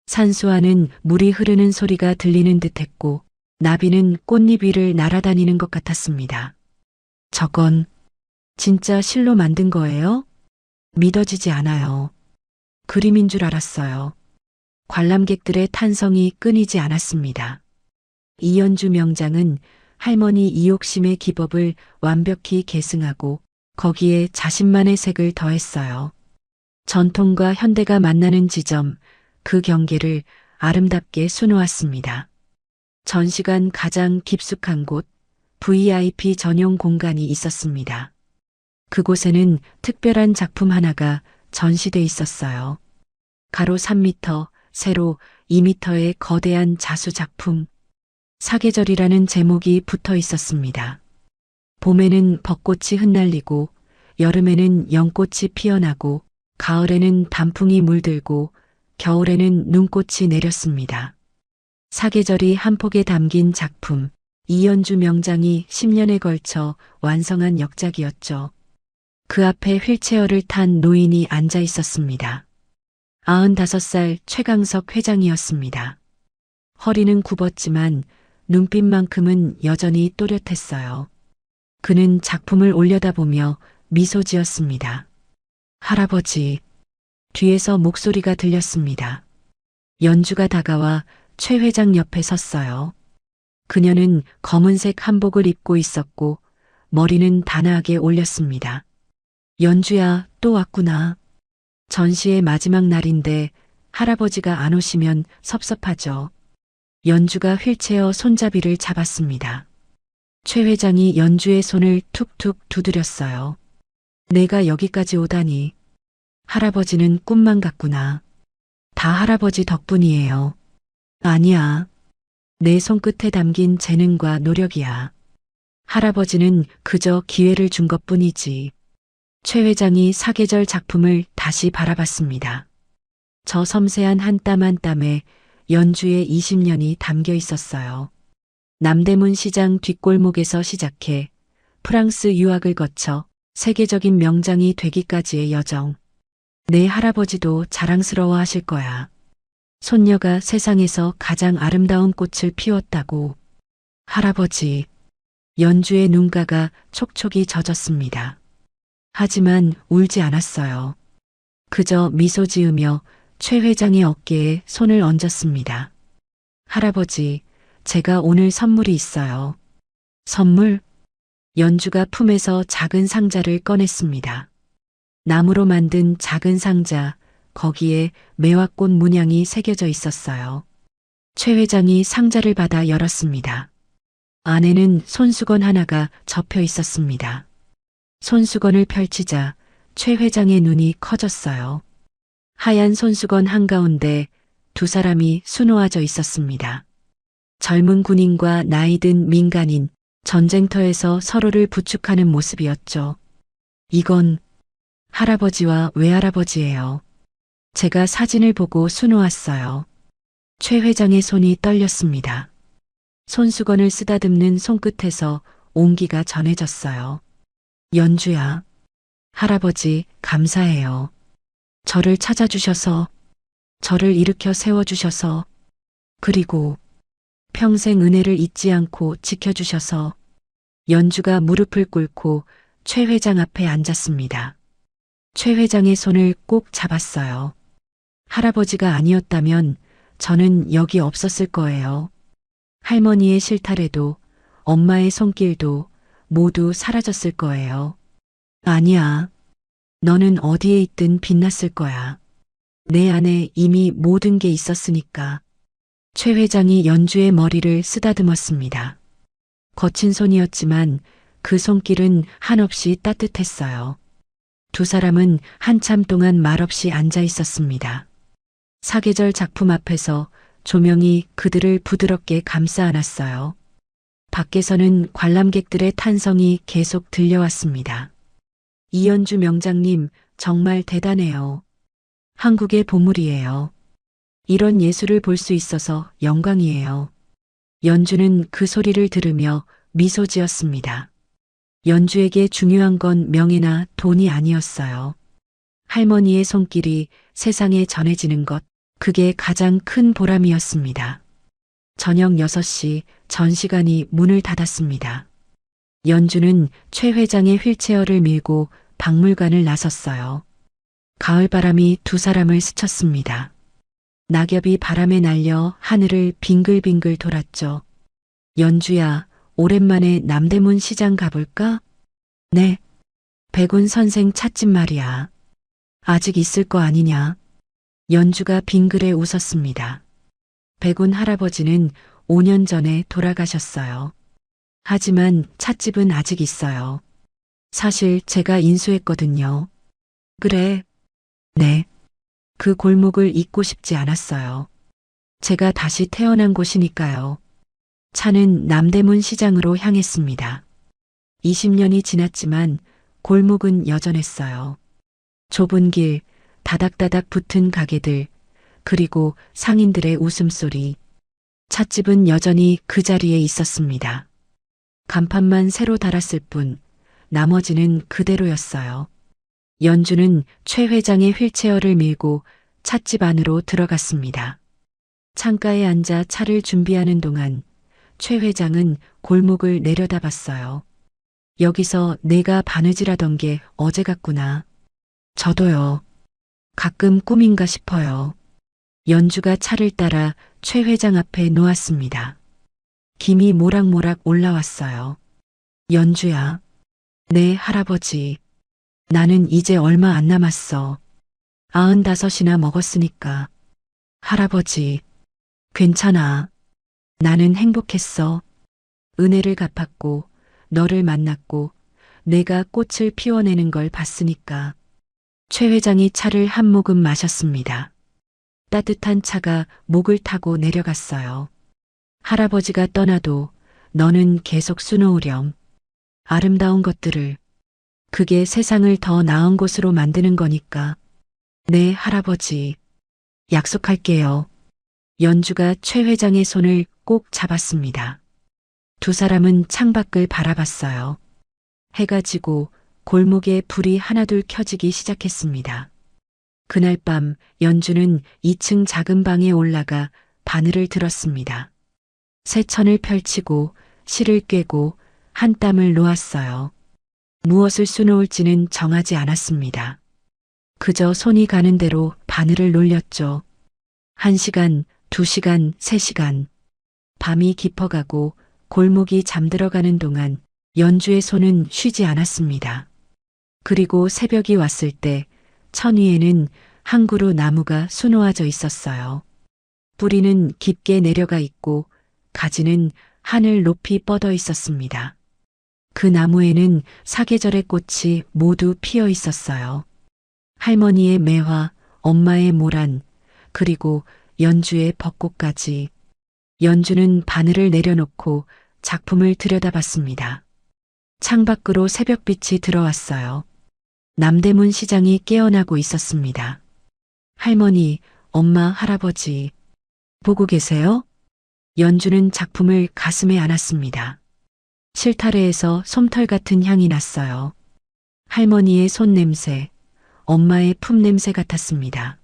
산수화는 물이 흐르는 소리가 들리는 듯했고 나비는 꽃잎 위를 날아다니는 것 같았습니다. 저건 진짜 실로 만든 거예요? 믿어지지 않아요. 그림인 줄 알았어요. 관람객들의 탄성이 끊이지 않았습니다. 이연주 명장은 할머니 이옥심의 기법을 완벽히 계승하고 거기에 자신만의 색을 더했어요. 전통과 현대가 만나는 지점, 그 경계를 아름답게 수놓았습니다. 전시관 가장 깊숙한 곳, VIP 전용 공간이 있었습니다. 그곳에는 특별한 작품 하나가 전시돼 있었어요. 가로 3m, 세로 2m의 거대한 자수 작품. 사계절이라는 제목이 붙어 있었습니다. 봄에는 벚꽃이 흩날리고 여름에는 연꽃이 피어나고 가을에는 단풍이 물들고 겨울에는 눈꽃이 내렸습니다. 사계절이 한 폭에 담긴 작품, 이연주 명장이 10년에 걸쳐 완성한 역작이었죠. 그 앞에 휠체어를 탄 노인이 앉아 있었습니다. 95살 최강석 회장이었습니다. 허리는 굽었지만 눈빛만큼은 여전히 또렷했어요. 그는 작품을 올려다보며 미소 지었습니다. 할아버지. 뒤에서 목소리가 들렸습니다. 연주가 다가와 최 회장 옆에 섰어요. 그녀는 검은색 한복을 입고 있었고 머리는 단아하게 올렸습니다. 연주야, 또 왔구나. 전시의 마지막 날인데 할아버지가 안 오시면 섭섭하죠. 연주가 휠체어 손잡이를 잡았습니다. 최 회장이 연주의 손을 툭툭 두드렸어요. 내가 여기까지 오다니. 할아버지는 꿈만 같구나. 다 할아버지 덕분이에요. 아니야. 내 손끝에 담긴 재능과 노력이야. 할아버지는 그저 기회를 준 것뿐이지. 최 회장이 사계절 작품을 다시 바라봤습니다. 저 섬세한 한 땀 한 땀에 연주의 20년이 담겨 있었어요. 남대문 시장 뒷골목에서 시작해 프랑스 유학을 거쳐 세계적인 명장이 되기까지의 여정. 내 할아버지도 자랑스러워 하실 거야. 손녀가 세상에서 가장 아름다운 꽃을 피웠다고. 할아버지. 연주의 눈가가 촉촉이 젖었습니다. 하지만 울지 않았어요. 그저 미소 지으며 최 회장의 어깨에 손을 얹었습니다. 할아버지, 제가 오늘 선물이 있어요. 선물? 연주가 품에서 작은 상자를 꺼냈습니다. 나무로 만든 작은 상자, 거기에 매화꽃 문양이 새겨져 있었어요. 최 회장이 상자를 받아 열었습니다. 안에는 손수건 하나가 접혀 있었습니다. 손수건을 펼치자 최 회장의 눈이 커졌어요. 하얀 손수건 한가운데 두 사람이 수놓아져 있었습니다. 젊은 군인과 나이든 민간인, 전쟁터에서 서로를 부축하는 모습이었죠. 이건 할아버지와 외할아버지예요. 제가 사진을 보고 수놓았어요. 최 회장의 손이 떨렸습니다. 손수건을 쓰다듬는 손끝에서 온기가 전해졌어요. 연주야. 할아버지, 감사해요. 저를 찾아주셔서, 저를 일으켜 세워주셔서, 그리고 평생 은혜를 잊지 않고 지켜주셔서. 연주가 무릎을 꿇고 최 회장 앞에 앉았습니다. 최 회장의 손을 꼭 잡았어요. 할아버지가 아니었다면 저는 여기 없었을 거예요. 할머니의 실타래도 엄마의 손길도 모두 사라졌을 거예요. 아니야. 너는 어디에 있든 빛났을 거야. 내 안에 이미 모든 게 있었으니까. 최 회장이 연주의 머리를 쓰다듬었습니다. 거친 손이었지만 그 손길은 한없이 따뜻했어요. 두 사람은 한참 동안 말없이 앉아 있었습니다. 사계절 작품 앞에서 조명이 그들을 부드럽게 감싸 안았어요. 밖에서는 관람객들의 탄성이 계속 들려왔습니다. 이연주 명장님, 정말 대단해요. 한국의 보물이에요. 이런 예술을 볼 수 있어서 영광이에요. 연주는 그 소리를 들으며 미소 지었습니다. 연주에게 중요한 건 명예나 돈이 아니었어요. 할머니의 손길이 세상에 전해지는 것, 그게 가장 큰 보람이었습니다. 저녁 6시 전시관이 문을 닫았습니다. 연주는 최 회장의 휠체어를 밀고 박물관을 나섰어요. 가을바람이 두 사람을 스쳤습니다. 낙엽이 바람에 날려 하늘을 빙글빙글 돌았죠. 연주야, 오랜만에 남대문 시장 가볼까? 네. 백운 선생 찻집 말이야. 아직 있을 거 아니냐? 연주가 빙그레 웃었습니다. 백운 할아버지는 5년 전에 돌아가셨어요. 하지만 찻집은 아직 있어요. 사실 제가 인수했거든요. 그래. 네. 그 골목을 잊고 싶지 않았어요. 제가 다시 태어난 곳이니까요. 차는 남대문 시장으로 향했습니다. 20년이 지났지만 골목은 여전했어요. 좁은 길, 다닥다닥 붙은 가게들, 그리고 상인들의 웃음소리. 찻집은 여전히 그 자리에 있었습니다. 간판만 새로 달았을 뿐 나머지는 그대로였어요. 연주는 최 회장의 휠체어를 밀고 찻집 안으로 들어갔습니다. 창가에 앉아 차를 준비하는 동안 최 회장은 골목을 내려다봤어요. 여기서 내가 바느질하던 게 어제 같구나. 저도요. 가끔 꿈인가 싶어요. 연주가 차를 따라 최 회장 앞에 놓았습니다. 김이 모락모락 올라왔어요. 연주야. 네, 할아버지. 나는 이제 얼마 안 남았어. 95이나 먹었으니까. 할아버지. 괜찮아. 나는 행복했어. 은혜를 갚았고, 너를 만났고, 내가 꽃을 피워내는 걸 봤으니까. 최 회장이 차를 한 모금 마셨습니다. 따뜻한 차가 목을 타고 내려갔어요. 할아버지가 떠나도 너는 계속 수놓으렴. 아름다운 것들을. 그게 세상을 더 나은 곳으로 만드는 거니까. 네, 할아버지. 약속할게요. 연주가 최 회장의 손을 꼭 잡았습니다. 두 사람은 창밖을 바라봤어요. 해가 지고 골목에 불이 하나둘 켜지기 시작했습니다. 그날 밤 연주는 2층 작은 방에 올라가 바늘을 들었습니다. 새 천을 펼치고 실을 꿰고 한 땀을 놓았어요. 무엇을 수놓을지는 정하지 않았습니다. 그저 손이 가는 대로 바늘을 놀렸죠. 1시간, 2시간, 3시간. 밤이 깊어가고 골목이 잠들어가는 동안 연주의 손은 쉬지 않았습니다. 그리고 새벽이 왔을 때 천 위에는 한 그루 나무가 수놓아져 있었어요. 뿌리는 깊게 내려가 있고 가지는 하늘 높이 뻗어 있었습니다. 그 나무에는 사계절의 꽃이 모두 피어 있었어요. 할머니의 매화, 엄마의 모란, 그리고 연주의 벚꽃까지. 연주는 바늘을 내려놓고 작품을 들여다봤습니다. 창밖으로 새벽빛이 들어왔어요. 남대문 시장이 깨어나고 있었습니다. 할머니, 엄마, 할아버지. 보고 계세요? 연주는 작품을 가슴에 안았습니다. 실타래에서 솜털 같은 향이 났어요. 할머니의 손 냄새, 엄마의 품 냄새 같았습니다.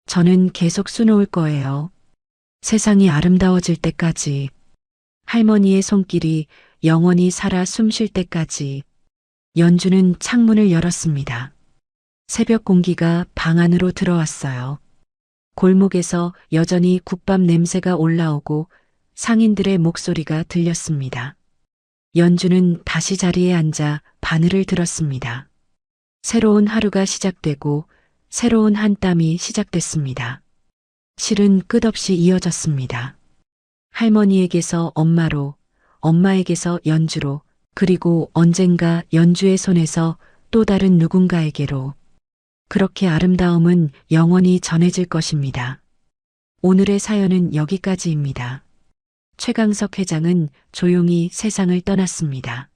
저는 계속 수놓을 거예요. 세상이 아름다워질 때까지. 할머니의 손길이 영원히 살아 숨 쉴 때까지. 연주는 창문을 열었습니다. 새벽 공기가 방 안으로 들어왔어요. 골목에서 여전히 국밥 냄새가 올라오고 상인들의 목소리가 들렸습니다. 연주는 다시 자리에 앉아 바늘을 들었습니다. 새로운 하루가 시작되고 새로운 한 땀이 시작됐습니다. 실은 끝없이 이어졌습니다. 할머니에게서 엄마로, 엄마에게서 연주로, 그리고 언젠가 연주의 손에서 또 다른 누군가에게로. 그렇게 아름다움은 영원히 전해질 것입니다. 오늘의 사연은 여기까지입니다. 최강석 회장은 조용히 세상을 떠났습니다.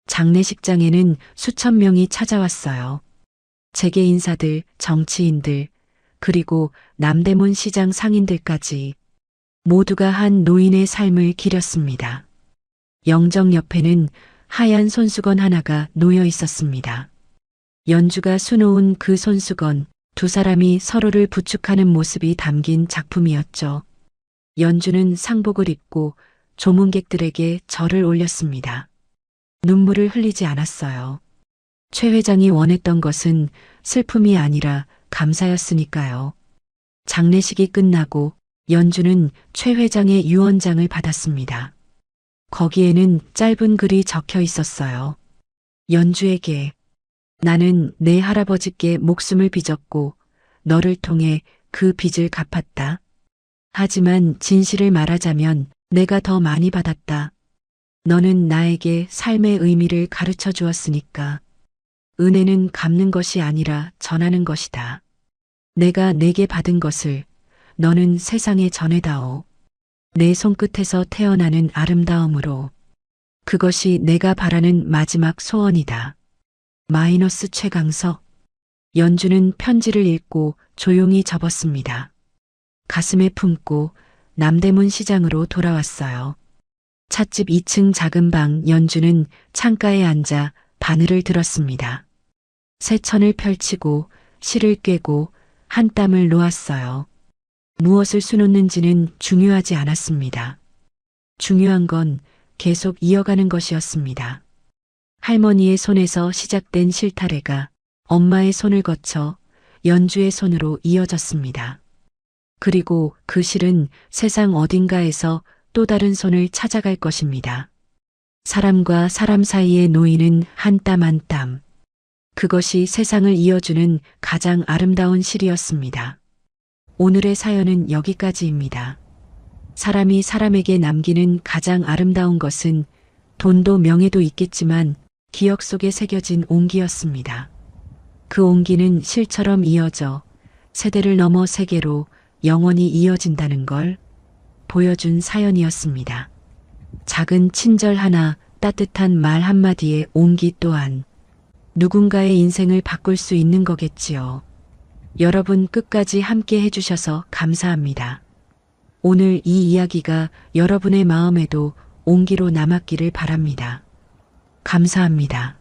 장례식장에는 수천 명이 찾아왔어요. 재계 인사들, 정치인들, 그리고 남대문 시장 상인들까지 모두가 한 노인의 삶을 기렸습니다. 영정 옆에는 하얀 손수건 하나가 놓여 있었습니다. 연주가 수놓은 그 손수건, 두 사람이 서로를 부축하는 모습이 담긴 작품이었죠. 연주는 상복을 입고 조문객들에게 절을 올렸습니다. 눈물을 흘리지 않았어요. 최 회장이 원했던 것은 슬픔이 아니라 감사였으니까요. 장례식이 끝나고 연주는 최 회장의 유언장을 받았습니다. 거기에는 짧은 글이 적혀 있었어요. 연주에게 나는 내 할아버지께 목숨을 빚었고 너를 통해 그 빚을 갚았다. 하지만 진실을 말하자면 내가 더 많이 받았다. 너는 나에게 삶의 의미를 가르쳐 주었으니까. 은혜는 갚는 것이 아니라 전하는 것이다. 내가 내게 받은 것을 너는 세상에 전해다오. 내 손끝에서 태어나는 아름다움으로. 그것이 내가 바라는 마지막 소원이다. 마이너스 최강석. 연주는 편지를 읽고 조용히 접었습니다. 가슴에 품고 남대문 시장으로 돌아왔어요. 찻집 2층 작은 방 연주는 창가에 앉아 바늘을 들었습니다. 새 천을 펼치고 실을 꿰고 한 땀을 놓았어요. 무엇을 수놓는지는 중요하지 않았습니다. 중요한 건 계속 이어가는 것이었습니다. 할머니의 손에서 시작된 실타래가 엄마의 손을 거쳐 연주의 손으로 이어졌습니다. 그리고 그 실은 세상 어딘가에서 또 다른 손을 찾아갈 것입니다. 사람과 사람 사이에 놓이는 한 땀 한 땀. 그것이 세상을 이어주는 가장 아름다운 실이었습니다. 오늘의 사연은 여기까지입니다. 사람이 사람에게 남기는 가장 아름다운 것은 돈도 명예도 있겠지만 기억 속에 새겨진 온기였습니다. 그 온기는 실처럼 이어져 세대를 넘어 세계로 영원히 이어진다는 걸 보여준 사연이었습니다. 작은 친절 하나, 따뜻한 말 한마디의 온기 또한 누군가의 인생을 바꿀 수 있는 거겠지요. 여러분 끝까지 함께 해주셔서 감사합니다. 오늘 이 이야기가 여러분의 마음에도 온기로 남았기를 바랍니다. 감사합니다.